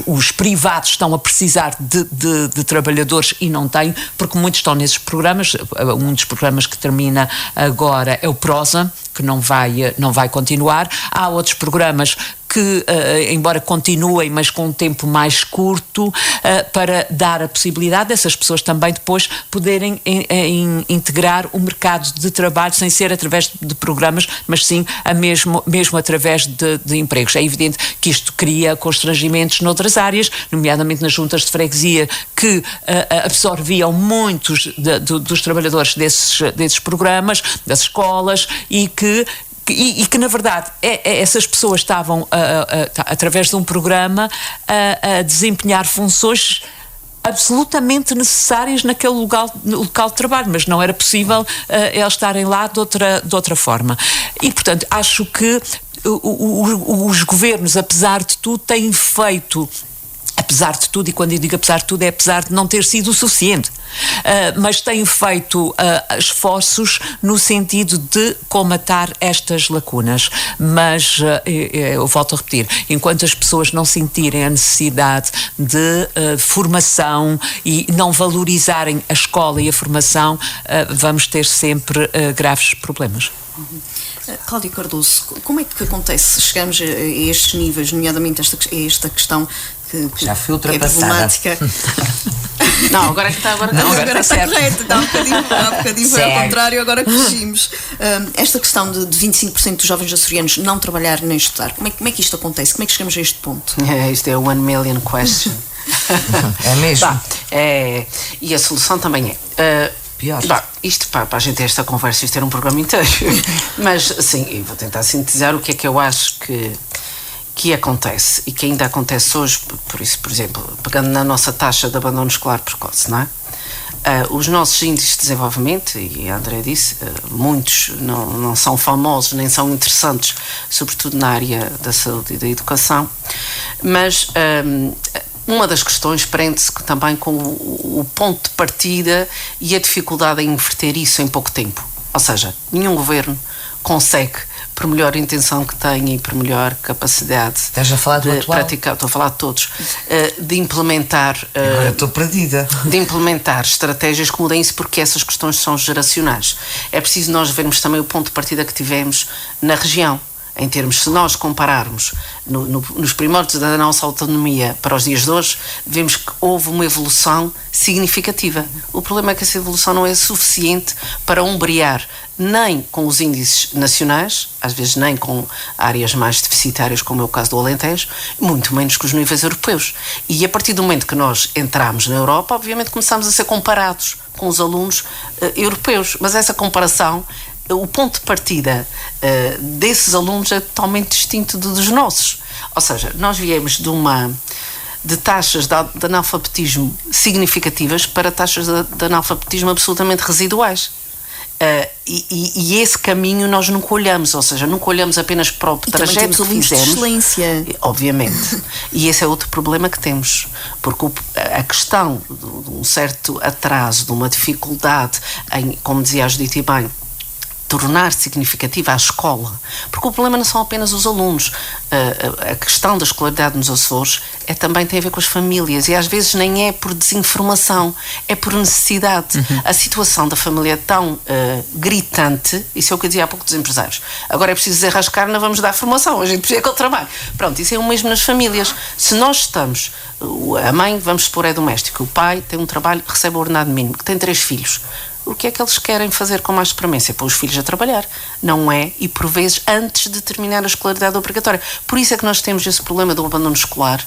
os privados estão a precisar de trabalhadores e não têm, porque muitos estão nesses programas. Um dos programas que termina agora é o PROSA, que não vai continuar. Há outros programas que, embora continuem, mas com um tempo mais curto, para dar a possibilidade dessas pessoas também depois poderem integrar o mercado de trabalho, sem ser através de programas, mas sim mesmo através de empregos. É evidente que isto cria constrangimentos noutras áreas, nomeadamente nas juntas de freguesia, que absorviam muitos dos trabalhadores desses programas, das escolas, e que na verdade essas pessoas estavam através de um programa a desempenhar funções absolutamente necessárias naquele local de trabalho, mas não era possível eles estarem lá de outra forma. E portanto acho que os governos, apesar de tudo, têm feito, apesar de tudo, e quando eu digo apesar de tudo é apesar de não ter sido o suficiente, mas têm feito esforços no sentido de colmatar estas lacunas. Mas eu volto a repetir, enquanto as pessoas não sentirem a necessidade de formação e não valorizarem a escola e a formação, vamos ter sempre graves problemas. Cláudia Cardoso, como é que acontece? Chegamos a estes níveis, nomeadamente esta questão que já fui ultrapassada. É problemática. Não, agora é que está. Agora está correto. Há um bocadinho foi ao contrário, agora corrigimos. Esta questão de 25% dos jovens açorianos não trabalhar nem estudar, como é que isto acontece? Como é que chegamos a este ponto? Isto é o 1 million question. É mesmo? E a solução também é. Pior. Isto para a gente ter esta conversa, isto era um programa inteiro. Mas, sim, eu vou tentar sintetizar o que é que eu acho que acontece e que ainda acontece hoje. Por isso, por exemplo, pegando na nossa taxa de abandono escolar precoce, não é? Os nossos índices de desenvolvimento, e a André disse, muitos não são famosos nem são interessantes, sobretudo na área da saúde e da educação, mas uma das questões prende-se também com o ponto de partida e a dificuldade em inverter isso em pouco tempo. Ou seja, nenhum governo consegue, por melhor intenção que tenha e por melhor capacidade Estás a falar do de atual? praticar, estou a falar de todos, de implementar Agora estou perdida. de implementar estratégias que mudem isso, porque essas questões são geracionais. É preciso nós vermos também o ponto de partida que tivemos na região, em termos, se nós compararmos nos primórdios da nossa autonomia para os dias de hoje, vemos que houve uma evolução significativa. O problema é que essa evolução não é suficiente para ombrear nem com os índices nacionais, às vezes nem com áreas mais deficitárias, como é o caso do Alentejo, muito menos com os níveis europeus. E a partir do momento que nós entramos na Europa, obviamente começamos a ser comparados com os alunos europeus, mas essa comparação, o ponto de partida desses alunos é totalmente distinto dos nossos. Ou seja, nós viemos de taxas de analfabetismo significativas para taxas de analfabetismo absolutamente residuais. E esse caminho nós nunca olhamos, ou seja, nunca olhamos apenas para o trajeto que fizemos. De excelência. Obviamente. E esse é outro problema que temos, porque a questão de um certo atraso, de uma dificuldade em, como dizia a Judite bem, tornar significativa a escola, porque o problema não são apenas os alunos. A questão da escolaridade nos Açores também tem a ver com as famílias, e às vezes nem é por desinformação, é por necessidade. A situação da família é tão gritante, isso é o que eu dizia há pouco dos empresários. Agora é preciso desenrascar, não vamos dar formação, a gente precisa com o trabalho. Pronto, isso é o mesmo nas famílias. Se nós estamos, a mãe, vamos supor, é doméstica, o pai tem um trabalho, recebe o ordenado mínimo, que tem 3 filhos. O que é que eles querem fazer com mais premência? Pôr os filhos a trabalhar. Não é? E por vezes antes de terminar a escolaridade obrigatória. Por isso é que nós temos esse problema do abandono escolar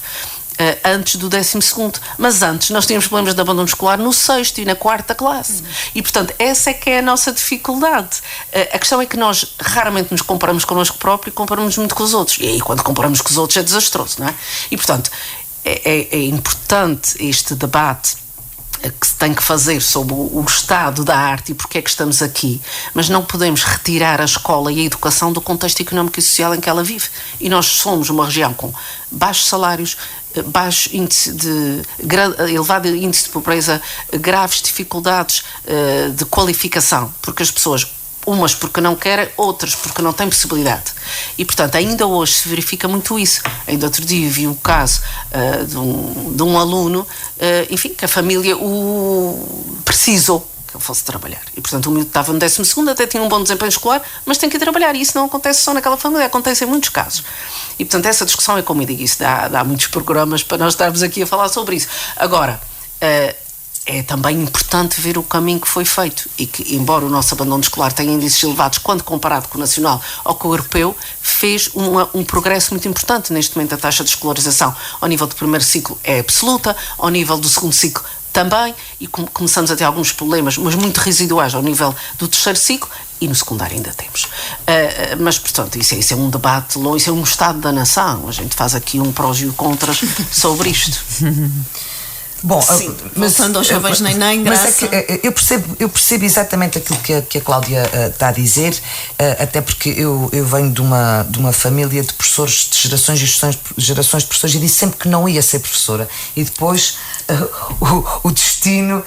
antes do 12º. Mas antes nós tínhamos problemas de abandono escolar no 6º e na 4ª classe. E portanto essa é que é a nossa dificuldade. A questão é que nós raramente nos comparamos connosco próprio e comparamos muito com os outros. E aí quando comparamos com os outros é desastroso, não é? E portanto é importante este debate que se tem que fazer sobre o estado da arte e porque é que estamos aqui, mas não podemos retirar a escola e a educação do contexto económico e social em que ela vive. E nós somos uma região com baixos salários, baixo índice elevado índice de pobreza, graves dificuldades de qualificação, porque as pessoas, umas porque não querem, outras porque não têm possibilidade. E, portanto, ainda hoje se verifica muito isso. Ainda outro dia vi o caso de um aluno, enfim, que a família o precisou que ele fosse trabalhar. E, portanto, o miúdo estava no 12º, até tinha um bom desempenho escolar, mas tem que ir trabalhar. E isso não acontece só naquela família, acontece em muitos casos. E, portanto, essa discussão é, como eu digo, isso dá muitos programas para nós estarmos aqui a falar sobre isso. Agora, é também importante ver o caminho que foi feito e que, embora o nosso abandono escolar tenha índices elevados quando comparado com o nacional ou com o europeu, fez um progresso muito importante. Neste momento a taxa de escolarização ao nível do primeiro ciclo é absoluta, ao nível do segundo ciclo também, e começamos a ter alguns problemas, mas muito residuais ao nível do terceiro ciclo, e no secundário ainda temos. Mas, portanto, isso é um debate longo, isso é um estado da nação. A gente faz aqui um prós e um contras sobre isto. Bom, sim, mas voltando aos jovens nem graça. Mas é que eu percebo exatamente aquilo que a Cláudia está a dizer, até porque eu venho de uma família de professores, de gerações de professores, e disse sempre que não ia ser professora, e depois o destino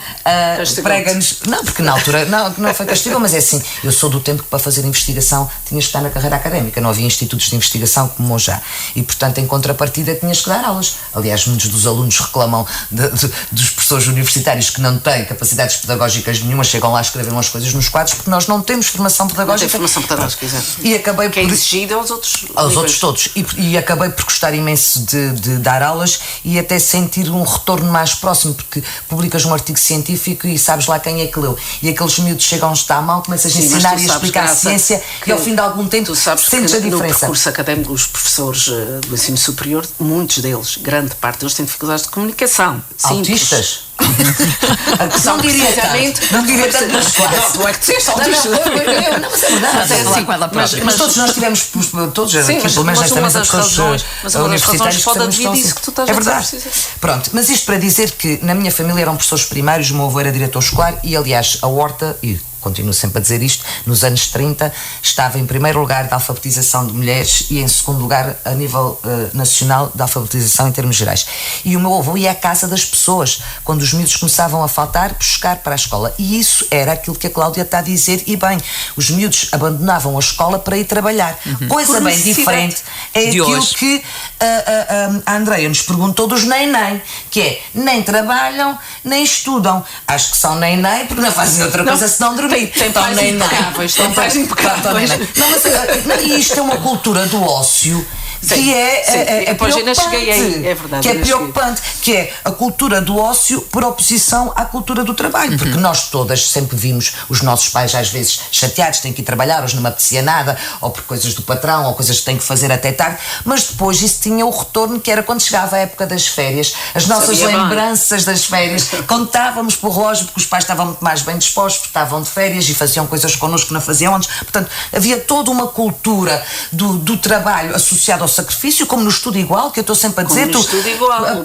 prega-nos. Não, porque na altura não foi castigo, mas é assim, eu sou do tempo que para fazer investigação tinhas que estar na carreira académica, não havia institutos de investigação como hoje há, e portanto em contrapartida tinhas que dar aulas. Aliás, muitos dos alunos reclamam dos professores universitários que não têm capacidades pedagógicas nenhuma, chegam lá a escrever umas coisas nos quadros porque nós não temos formação pedagógica. Não tem formação pedagógica, exato. E acabei que é exigida aos outros todos. E acabei por gostar imenso de dar aulas e até sentir um retorno mais próximo, porque publicas um artigo científico e sabes lá quem é que leu. E aqueles miúdos chegam-te à mão, começas a ensinar e a explicar a ciência, e ao fim de algum tempo sentes a diferença. No percurso académico, os professores do ensino superior, muitos deles, grande parte deles, têm dificuldades de comunicação. Autistas? Não diria tanto nas classes. Tu é que disseste autista. Não, mas é verdade. Mas todos nós tivemos, todos aqui, pelo menos nesta mesa, pessoas universitárias pode haver disso que tu estás a dizer. É verdade. Pronto, mas isto para dizer que na minha família eram professores primários, o meu avô era diretor escolar e, aliás, a Horta, e continuo sempre a dizer isto, nos anos 30 estava em primeiro lugar da alfabetização de mulheres e em segundo lugar a nível nacional da alfabetização em termos gerais. E o meu avô ia à casa das pessoas, quando os miúdos começavam a faltar, buscar para a escola. E isso era aquilo que a Cláudia está a dizer, e bem, os miúdos abandonavam a escola para ir trabalhar. Coisa bem diferente é aquilo que a Andreia nos perguntou dos nem, que é, nem trabalham, nem estudam. Acho que são nem porque não fazem outra coisa senão dormir. Tem pais impecáveis. E isto é uma cultura do ócio que é preocupante. É verdade. Que é preocupante, que é a cultura do ócio por oposição à cultura do trabalho. Porque nós todas sempre vimos os nossos pais às vezes chateados, têm que ir trabalhar, hoje não me apetecia nada, ou por coisas do patrão, ou coisas que têm que fazer até tarde, mas depois isso tinha o retorno, que era quando chegava a época das férias, as nossas lembranças das férias, contávamos pelo relógio, porque os pais estavam muito mais bem dispostos, porque estavam de férias e faziam coisas connosco que não faziam antes. Portanto, havia toda uma cultura do trabalho associado ao sacrifício, como no estudo igual, que eu estou sempre a dizer,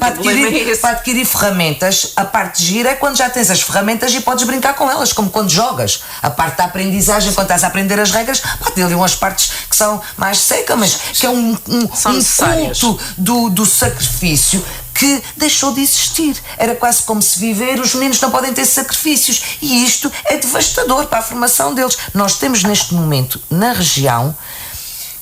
para adquirir ferramentas, a parte de gira é quando já tens as ferramentas e podes brincar com elas, como quando jogas. A parte da aprendizagem, quando estás a aprender as regras, tem ali umas partes que são mais secas, mas que é um culto do sacrifício que deixou de existir. Era quase como se viver, os meninos não podem ter sacrifícios. E isto é devastador para a formação deles. Nós temos neste momento, na região,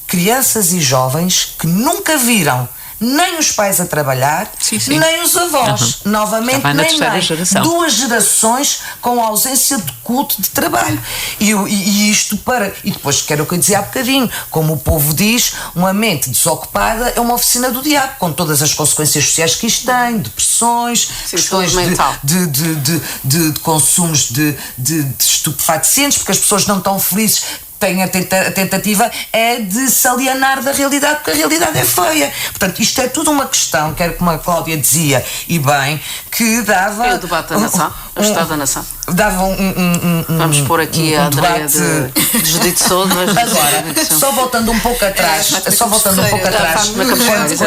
crianças e jovens que nunca viram nem os pais a trabalhar, nem os avós. Novamente, nem mãe. Duas gerações com ausência de culto de trabalho. E isto para... E depois, que era o que eu dizia há bocadinho, como o povo diz, uma mente desocupada é uma oficina do diabo, com todas as consequências sociais que isto tem, depressões, questões de consumos de estupefacientes, porque as pessoas não estão felizes. Tem a tentativa é de se alienar da realidade, porque a realidade é feia. Portanto, isto é tudo uma questão, que era como a Cláudia dizia, e bem, que dava... É o debate da nação, o Estado da Nação. Dava Vamos pôr aqui a Andréia de Judite Sousa. Agora, só voltando um pouco atrás, quando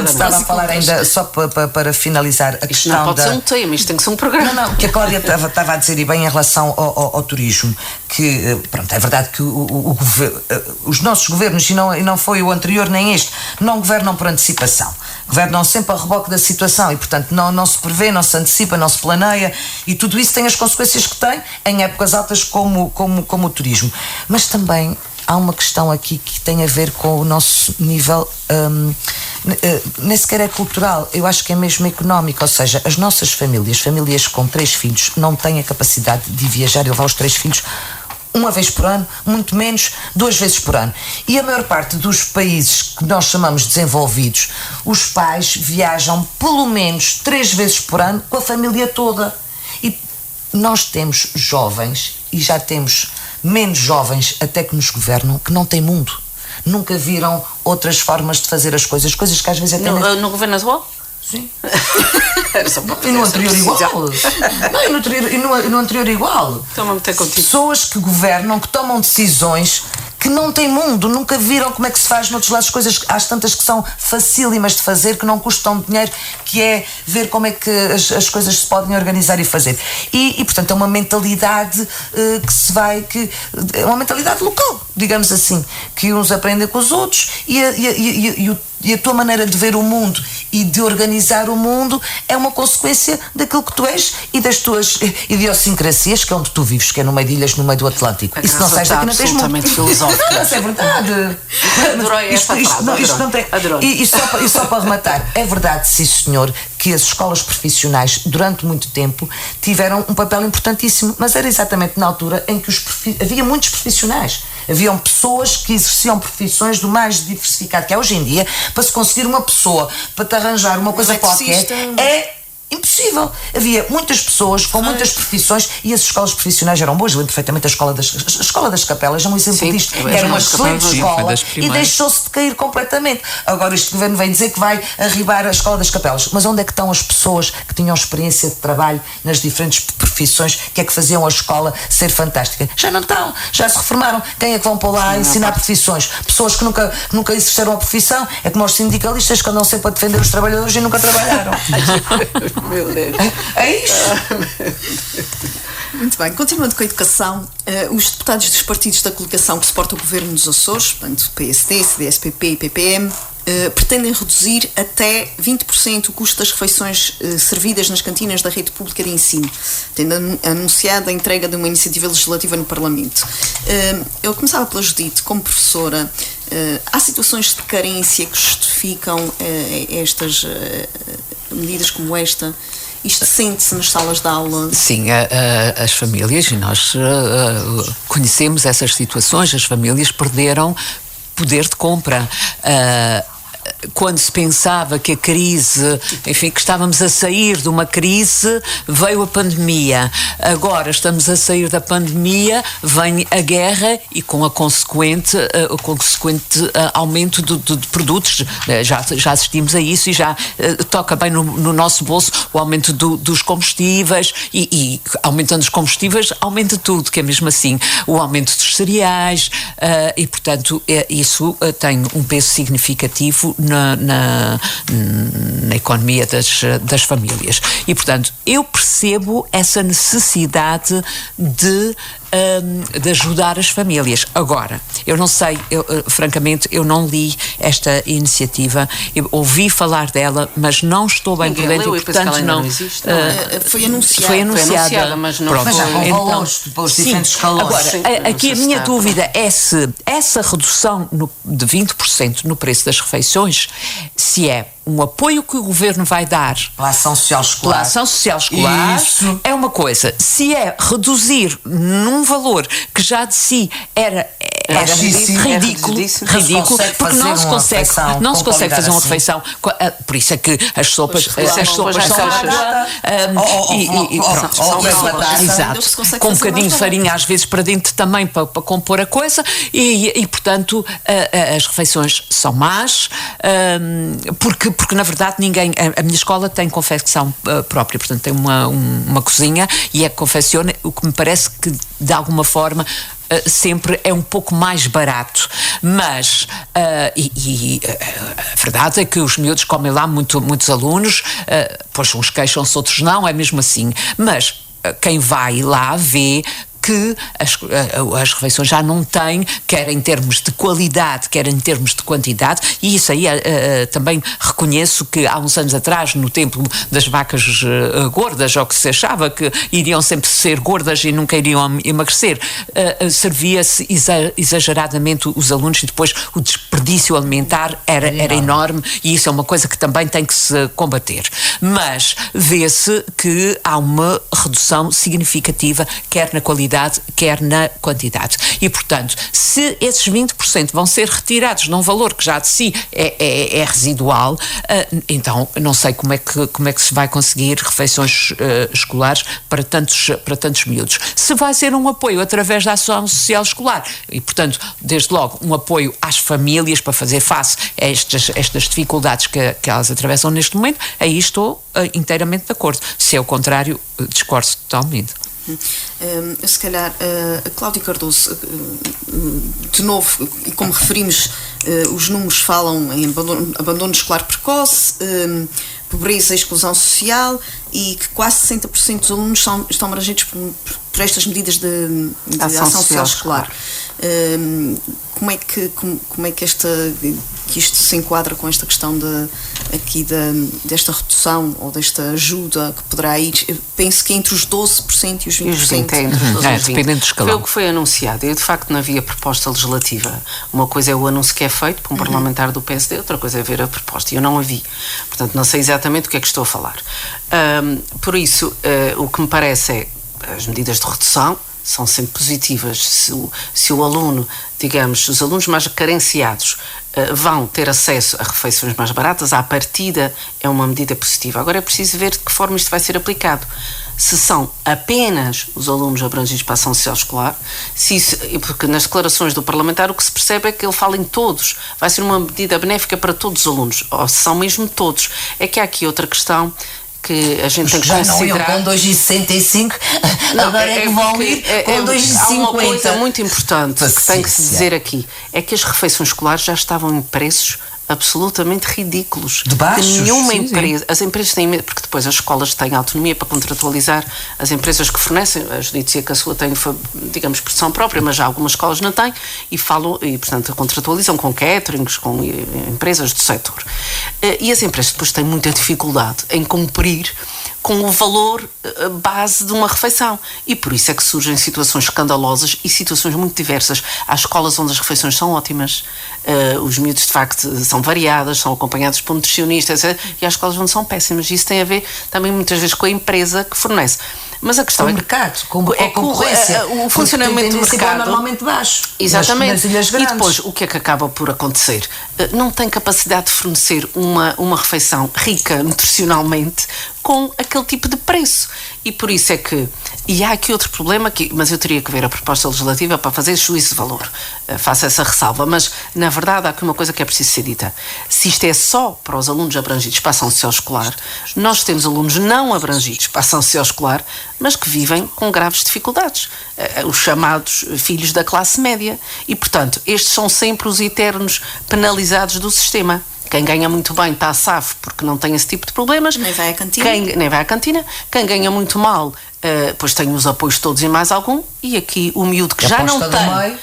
estava a falar ainda, só para finalizar a questão isto não pode ser um tema, isto tem que ser um programa. Não, que a Cláudia estava a dizer, e bem, em relação ao turismo, que, pronto, é verdade que os nossos governos, e não foi o anterior nem este, não governam por antecipação. Governam sempre a reboque da situação e, portanto, não se prevê, não se antecipa, não se planeia, e tudo isso tem as consequências que tem em épocas altas como o turismo. Mas também há uma questão aqui que tem a ver com o nosso nível, nem sequer é cultural, eu acho que é mesmo económico, ou seja, as nossas famílias com 3 filhos, não têm a capacidade de viajar e levar os 3 filhos uma vez por ano, muito menos 2 vezes por ano. E a maior parte dos países que nós chamamos desenvolvidos, os pais viajam pelo menos 3 vezes por ano com a família toda. E nós temos jovens, e já temos menos jovens até que nos governam, que não têm mundo. Nunca viram outras formas de fazer as coisas que às vezes até... No governo atual? Sim. E no anterior igual. Não, e no anterior igual. Estou-me a meter contigo. Pessoas que governam, que tomam decisões, que não têm mundo, nunca viram como é que se faz noutros lados coisas, às tantas que são facílimas de fazer, que não custam dinheiro, que é ver como é que as coisas se podem organizar e fazer. E portanto, é uma mentalidade é uma mentalidade local, digamos assim, que uns aprendem com os outros e a tua maneira de ver o mundo e de organizar o mundo é uma consequência daquilo que tu és e das tuas idiosincrasias, que é onde tu vives, que é no meio de ilhas, no meio do Atlântico. E se não sais daqui, não tens mundo. Não, isso é verdade. Adorei esta frase. E só para rematar, é verdade, sim senhor, que as escolas profissionais durante muito tempo tiveram um papel importantíssimo, mas era exatamente na altura em que havia muitos profissionais. Haviam pessoas que exerciam profissões do mais diversificado que é hoje em dia. Para se conseguir uma pessoa, para te arranjar uma coisa qualquer, é impossível. Havia muitas pessoas com muitas profissões e as escolas profissionais eram boas. Eu lembro perfeitamente a Escola das Capelas, é um exemplo disto. Era uma excelente escola e deixou-se de cair completamente. Agora este governo vem dizer que vai arribar a Escola das Capelas. Mas onde é que estão as pessoas que tinham experiência de trabalho nas diferentes profissões, que é que faziam a escola ser fantástica? Já não estão, já se reformaram. Quem é que vão para lá ensinar profissões? Pessoas que nunca exerceram a profissão. É como os sindicalistas que andam sempre a defender os trabalhadores e nunca trabalharam. Meu Deus. É isto. Muito bem, continuando com a educação, os deputados dos partidos da coligação que suportam o governo dos Açores, portanto PSD, CDS-PP e PPM, pretendem reduzir até 20% o custo das refeições servidas nas cantinas da rede pública de ensino, tendo anunciado a entrega de uma iniciativa legislativa no Parlamento. Eu começava pela Judite, como professora. Há situações de carência que justificam estas medidas como esta? Isto sente-se nas salas de aula? Sim, as famílias, e nós conhecemos essas situações, as famílias perderam poder de compra. Quando se pensava que a crise, enfim, que estávamos a sair de uma crise, veio a pandemia. Agora estamos a sair da pandemia, vem a guerra e com o consequente aumento de produtos. Já assistimos a isso e já toca bem no nosso bolso o aumento dos combustíveis e aumentando os combustíveis aumenta tudo, que é mesmo assim. O aumento dos cereais e, portanto, isso tem um peso significativo na economia das famílias. E, portanto, eu percebo essa necessidade de de ajudar as famílias. Agora, eu não sei, francamente, eu não li esta iniciativa, eu ouvi falar dela, mas não estou bem por dentro, e portanto não existe. Foi anunciada. Foi anunciada, mas não pronto. Mas já com Então, valores para os sim. diferentes escalões. Agora, Sim, aqui não a sei minha se dúvida é se essa redução de 20% no preço das refeições, se é um apoio que o governo vai dar Pela ação social escolar. pela ação social escolar, Isso. é uma coisa. Se é reduzir num valor que já de si era Baixíssimo. ridículo, Não se consegue porque fazer não se uma consegue, refeição não com se consegue qualidade fazer uma assim. refeição. Por isso é que as sopas são água e pronto. Exato. Com um bocadinho de farinha às vezes para dentro também para compor a coisa e portanto as refeições são más, porque na verdade ninguém, a minha escola tem confecção própria, portanto tem uma cozinha e é que confecciona, o que me parece que de alguma forma sempre é um pouco mais barato, mas a verdade é que os miúdos comem lá muitos alunos, pois uns queixam-se, outros não, é mesmo assim, mas quem vai lá vê que as refeições já não têm, quer em termos de qualidade, quer em termos de quantidade, e isso aí também reconheço que há uns anos atrás, no tempo das vacas gordas, ou que se achava que iriam sempre ser gordas e nunca iriam emagrecer, servia-se exageradamente os alunos e depois o desperdício alimentar era enorme, e isso é uma coisa que também tem que se combater. Mas vê-se que há uma redução significativa, quer na qualidade, quer na quantidade. E, portanto, se esses 20% vão ser retirados num valor que já de si é residual, então não sei como é que se vai conseguir refeições escolares para tantos miúdos. Se vai ser um apoio através da ação social escolar e, portanto, desde logo um apoio às famílias para fazer face a estas dificuldades que elas atravessam neste momento, aí estou inteiramente de acordo. Se é o contrário, discordo totalmente. Se calhar a Cláudia Cardoso, de novo, e como referimos, os números falam em abandono escolar precoce, pobreza e exclusão social, e que quase 60% dos alunos estão abrangidos por estas medidas de ação social escolar. Como é que isto se enquadra com esta questão desta redução ou desta ajuda que poderá ir? Penso que entre os 12% e os 20%. Dependendo do escalão. Foi o que foi anunciado. Eu, de facto, não havia proposta legislativa. Uma coisa é o anúncio que é feito por um parlamentar do PSD, outra coisa é ver a proposta. E eu não a vi. Portanto, não sei exatamente o que é que estou a falar. Por isso, o que me parece é as medidas de redução são sempre positivas. Se o aluno, digamos, os alunos mais carenciados vão ter acesso a refeições mais baratas, à partida é uma medida positiva. Agora é preciso ver de que forma isto vai ser aplicado. Se são apenas os alunos abrangidos para a ação social escolar, porque nas declarações do parlamentar o que se percebe é que ele fala em todos, vai ser uma medida benéfica para todos os alunos, ou se são mesmo todos. É que há aqui outra questão que a gente tem que considerar. Já não iam com 2,65, agora é que vão ir com 2,50. Há uma coisa muito importante que tem que se dizer aqui, é que as refeições escolares já estavam em preços absolutamente ridículos. De baixos? Nenhuma empresa, as empresas têm medo, porque depois as escolas têm autonomia para contratualizar as empresas que fornecem. A Judite dizia que a sua tem, digamos, produção própria, mas já algumas escolas não têm e portanto, contratualizam com caterings, com empresas do setor. E as empresas depois têm muita dificuldade em cumprir com o valor base de uma refeição. E por isso é que surgem situações escandalosas e situações muito diversas. Há escolas onde as refeições são ótimas, os miúdos de facto são variadas, são acompanhados por nutricionistas, etc. E há escolas onde são péssimas. Isso tem a ver também muitas vezes com a empresa que fornece. Mas a questão com o mercado, com a concorrência. O funcionamento do mercado normalmente baixo. Exatamente. Nas E depois, o que é que acaba por acontecer? Não tem capacidade de fornecer uma refeição rica nutricionalmente com aquele tipo de preço. E por isso é que... E há aqui outro problema, mas eu teria que ver a proposta legislativa para fazer juízo de valor. Faço essa ressalva. Mas, na verdade, há aqui uma coisa que é preciso ser dita. Se isto é só para os alunos abrangidos para a ação social escolar, nós temos alunos não abrangidos para a ação social escolar, mas que vivem com graves dificuldades. Os chamados filhos da classe média. E, portanto, estes são sempre os eternos penalizados do sistema. Quem ganha muito bem está a safo porque não tem esse tipo de problemas. Nem vai à cantina. Nem vai à cantina. Quem ganha muito mal Depois tem os apoios todos e mais algum, e aqui o miúdo que já não tem.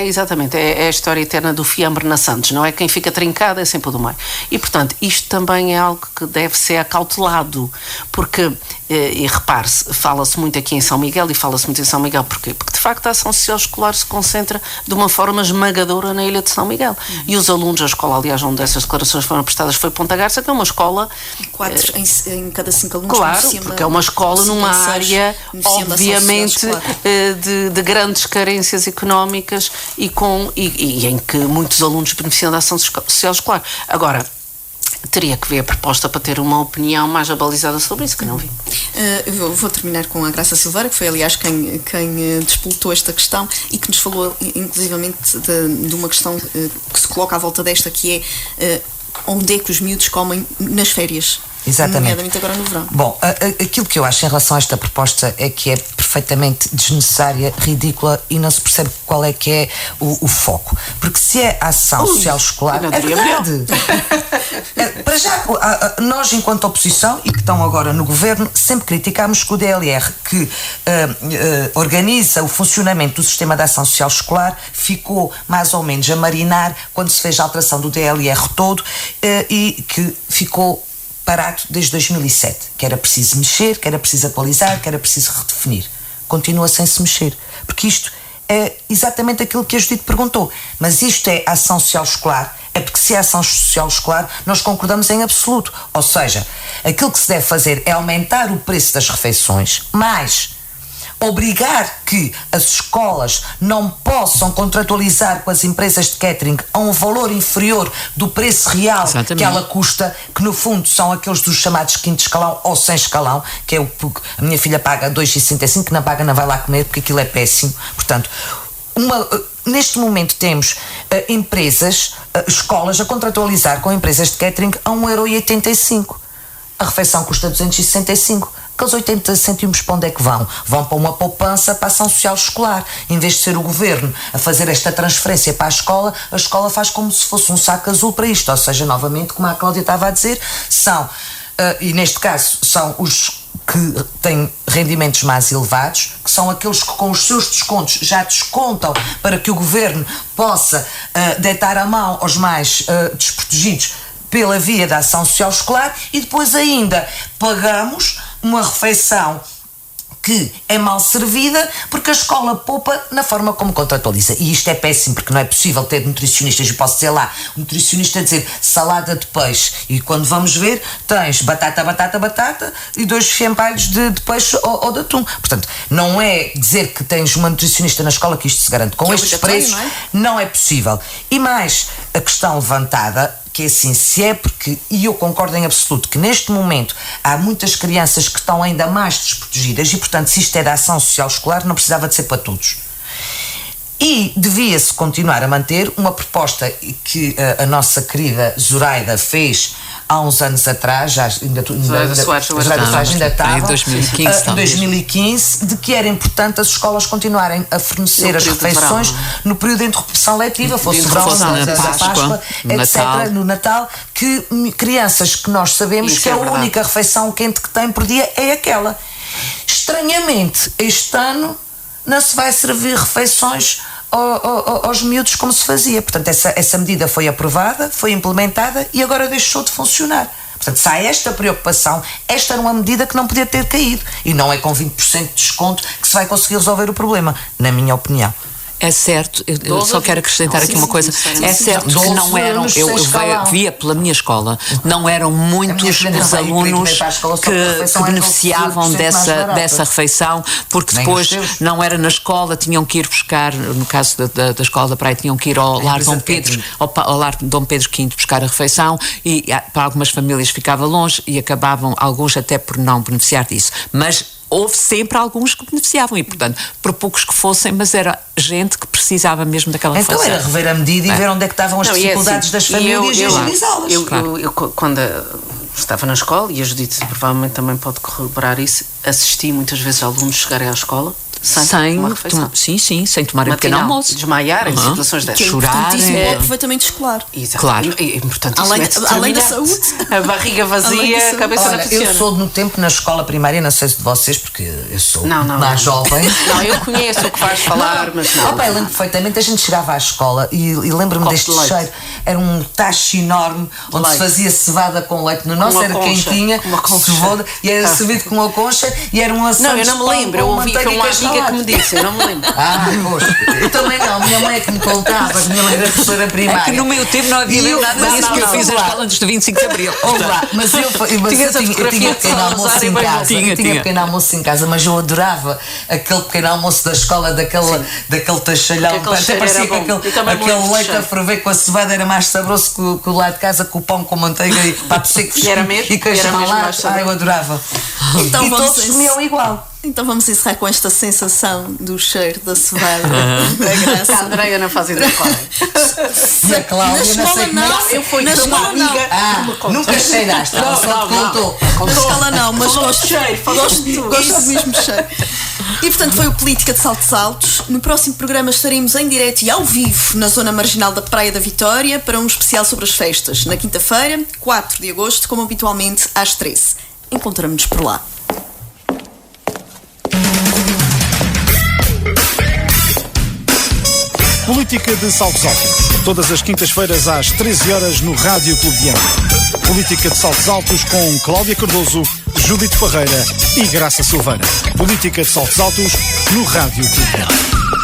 Exatamente, é a história eterna do fiambre na Santos, não é? Quem fica trincado é sempre o do meio. E, portanto, isto também é algo que deve ser acautelado, porque, e repare-se, fala-se muito aqui em São Miguel, e fala-se muito em São Miguel, porquê? Porque, de facto, a ação social escolar se concentra de uma forma esmagadora na ilha de São Miguel. E os alunos, a escola, aliás, onde essas declarações foram prestadas foi Ponta Garça, que é uma escola... 4 em cada 5 alunos. Claro, porque é uma escola numa área, obviamente, de grandes carências económicas e em que muitos alunos beneficiam da ação social escolar. Agora, teria que ver a proposta para ter uma opinião mais abalizada sobre isso, que não vi. Eu vou terminar com a Graça Silveira, que foi, aliás, quem despoltou esta questão e que nos falou, inclusivamente, de uma questão que se coloca à volta desta, que é onde é que os miúdos comem nas férias. Exatamente. Nomeadamente agora no verão. Bom, aquilo que eu acho em relação a esta proposta é que é perfeitamente desnecessária, ridícula e não se percebe qual é que é o foco. Porque se é ação social escolar, é verdade. Para já, nós enquanto oposição e que estão agora no governo, sempre criticámos que o DLR, que organiza o funcionamento do sistema de ação social escolar, ficou mais ou menos a marinar quando se fez a alteração do DLR todo e que ficou parado desde 2007, que era preciso mexer, que era preciso atualizar, que era preciso redefinir. Continua sem se mexer, porque isto é exatamente aquilo que a Judite perguntou. Mas isto é ação social escolar? É porque se é ação social escolar, nós concordamos em absoluto. Ou seja, aquilo que se deve fazer é aumentar o preço das refeições, mas obrigar que as escolas não possam contratualizar com as empresas de catering a um valor inferior do preço real. Exatamente. Que ela custa, que no fundo são aqueles dos chamados quinto escalão ou sem escalão, que é o que a minha filha paga 2,65, que não paga, não vai lá comer porque aquilo é péssimo. Portanto, neste momento temos empresas, escolas a contratualizar com empresas de catering a 1,85€. A refeição custa 265. Aqueles 80 cêntimos para onde é que vão? Vão para uma poupança para a ação social escolar. Em vez de ser o governo a fazer esta transferência para a escola faz como se fosse um saco azul para isto. Ou seja, novamente, como a Cláudia estava a dizer, e neste caso, são os que têm rendimentos mais elevados, que são aqueles que com os seus descontos já descontam para que o governo possa deitar a mão aos mais desprotegidos pela via da ação social escolar, e depois ainda pagamos uma refeição que é mal servida porque a escola poupa na forma como contratualiza. E isto é péssimo, porque não é possível ter nutricionistas. Eu posso dizer lá, um nutricionista a dizer salada de peixe, e quando vamos ver tens batata e 2 fiampalhos de peixe ou de atum. Portanto, não é dizer que tens uma nutricionista na escola que isto se garante. Com estes preços não é possível. E mais, a questão levantada, que é assim, se é porque, e eu concordo em absoluto, que neste momento há muitas crianças que estão ainda mais desprotegidas e, portanto, se isto é da ação social escolar, não precisava de ser para todos. E devia-se continuar a manter uma proposta que a nossa querida Zoraida fez há uns anos atrás, ainda estava, em 2015, de que era importante as escolas continuarem a fornecer as refeições no período de interrupção letiva, fosse verão, Páscoa, etc., no Natal, que crianças que nós sabemos que a única refeição quente que têm por dia é aquela. Estranhamente, este ano não se vai servir refeições aos miúdos como se fazia. Portanto, essa medida foi aprovada, foi implementada e agora deixou de funcionar. Portanto, se há esta preocupação, esta era uma medida que não podia ter caído. E não é com 20% de desconto que se vai conseguir resolver o problema, na minha opinião. É certo, eu só quero acrescentar aqui uma coisa. É certo que não eram, eu via pela minha escola, não eram muitos os alunos que beneficiavam dessa refeição, porque depois não era na escola, tinham que ir buscar, no caso da escola da Praia, tinham que ir ao Lar Dom Pedro, ao Lar Dom Pedro V buscar a refeição, e para algumas famílias ficava longe e acabavam, alguns até por não beneficiar disso. Mas houve sempre alguns que beneficiavam e, portanto, por poucos que fossem, mas era gente que precisava mesmo daquela refeição. Então era rever a medida e ver onde é que estavam as dificuldades das famílias e agilizá-las. Eu, quando estava na escola, e a Judite provavelmente também pode corroborar isso, assisti muitas vezes a alunos chegarem à escola sem uma refeição. sem tomarem um pequeno Matinal, almoço. desmaiar em situações Que é destas. importantíssimo Chorar, para o aproveitamento escolar. Exato. Claro. É importantíssimo. Além da saúde. A barriga Além da vazia, a saúde. cabeça não Olha, funciona. eu sou no tempo na escola primária, não sei se de vocês, porque eu sou mais jovem. Não, eu conheço o que vais falar, mas não. Opa, eu lembro perfeitamente, a gente chegava à escola e lembro-me Copo deste de leite. cheiro. Era um tacho enorme onde Leite. se fazia cevada com leite. No nosso Uma era concha, quentinha, uma concha. cevada, e era servido com uma concha e era um Não, assado eu não me lembro. Eu ouvi, foi uma amiga que me disse, eu não me lembro. Poxa, eu também não, minha mãe é que me contava, a minha mãe era professora primária. É que no meu tempo não havia E mesmo eu- nada não, disso, não, porque eu não, fiz a lá. escola antes do 25 de Abril. Ouve lá, mas eu Tinhas a tinha fotografia de pequeno almoço Salazar em e bem casa. bom. Tinha. Tinha pequeno almoço em casa, mas eu adorava aquele pequeno almoço da escola, daquele tachalhão. Aquele Até cheiro parecia era que bom. Eu também me lembro aquele do leite a cheiro. ferver com a cevada era mais saboroso que o lá de casa, com o pão com manteiga e papo seco E era mesmo? e queijo Era mesmo ralado. mais saboroso. Eu adorava. Então E vamos todos encerrar. comiam igual. Então vamos encerrar com esta sensação do cheiro da cevada. Da A graça. Andreia não faz ideia qual é. E a Cláudia, Na não sei escola como é. não. Eu fui Na com uma escola não. amiga. Nunca cheiraste, ela só te contou. Na escola não, mas Falou gosto, de cheiro, falou gosto, de tudo. gosto do mesmo cheiro. E portanto foi o Política de Saltos Altos. No próximo programa estaremos em direto e ao vivo na zona marginal da Praia da Vitória para um especial sobre as festas. Na quinta-feira, 4 de agosto, como habitualmente, às 13. Encontramos-nos por lá. Política de Saltos Altos. Todas as quintas-feiras às 13 horas no Rádio Clube de Angra. Política de Saltos Altos com Cláudia Cardoso, Judite Parreira e Graça Silveira. Política de Saltos Altos no Rádio Clube de Angra.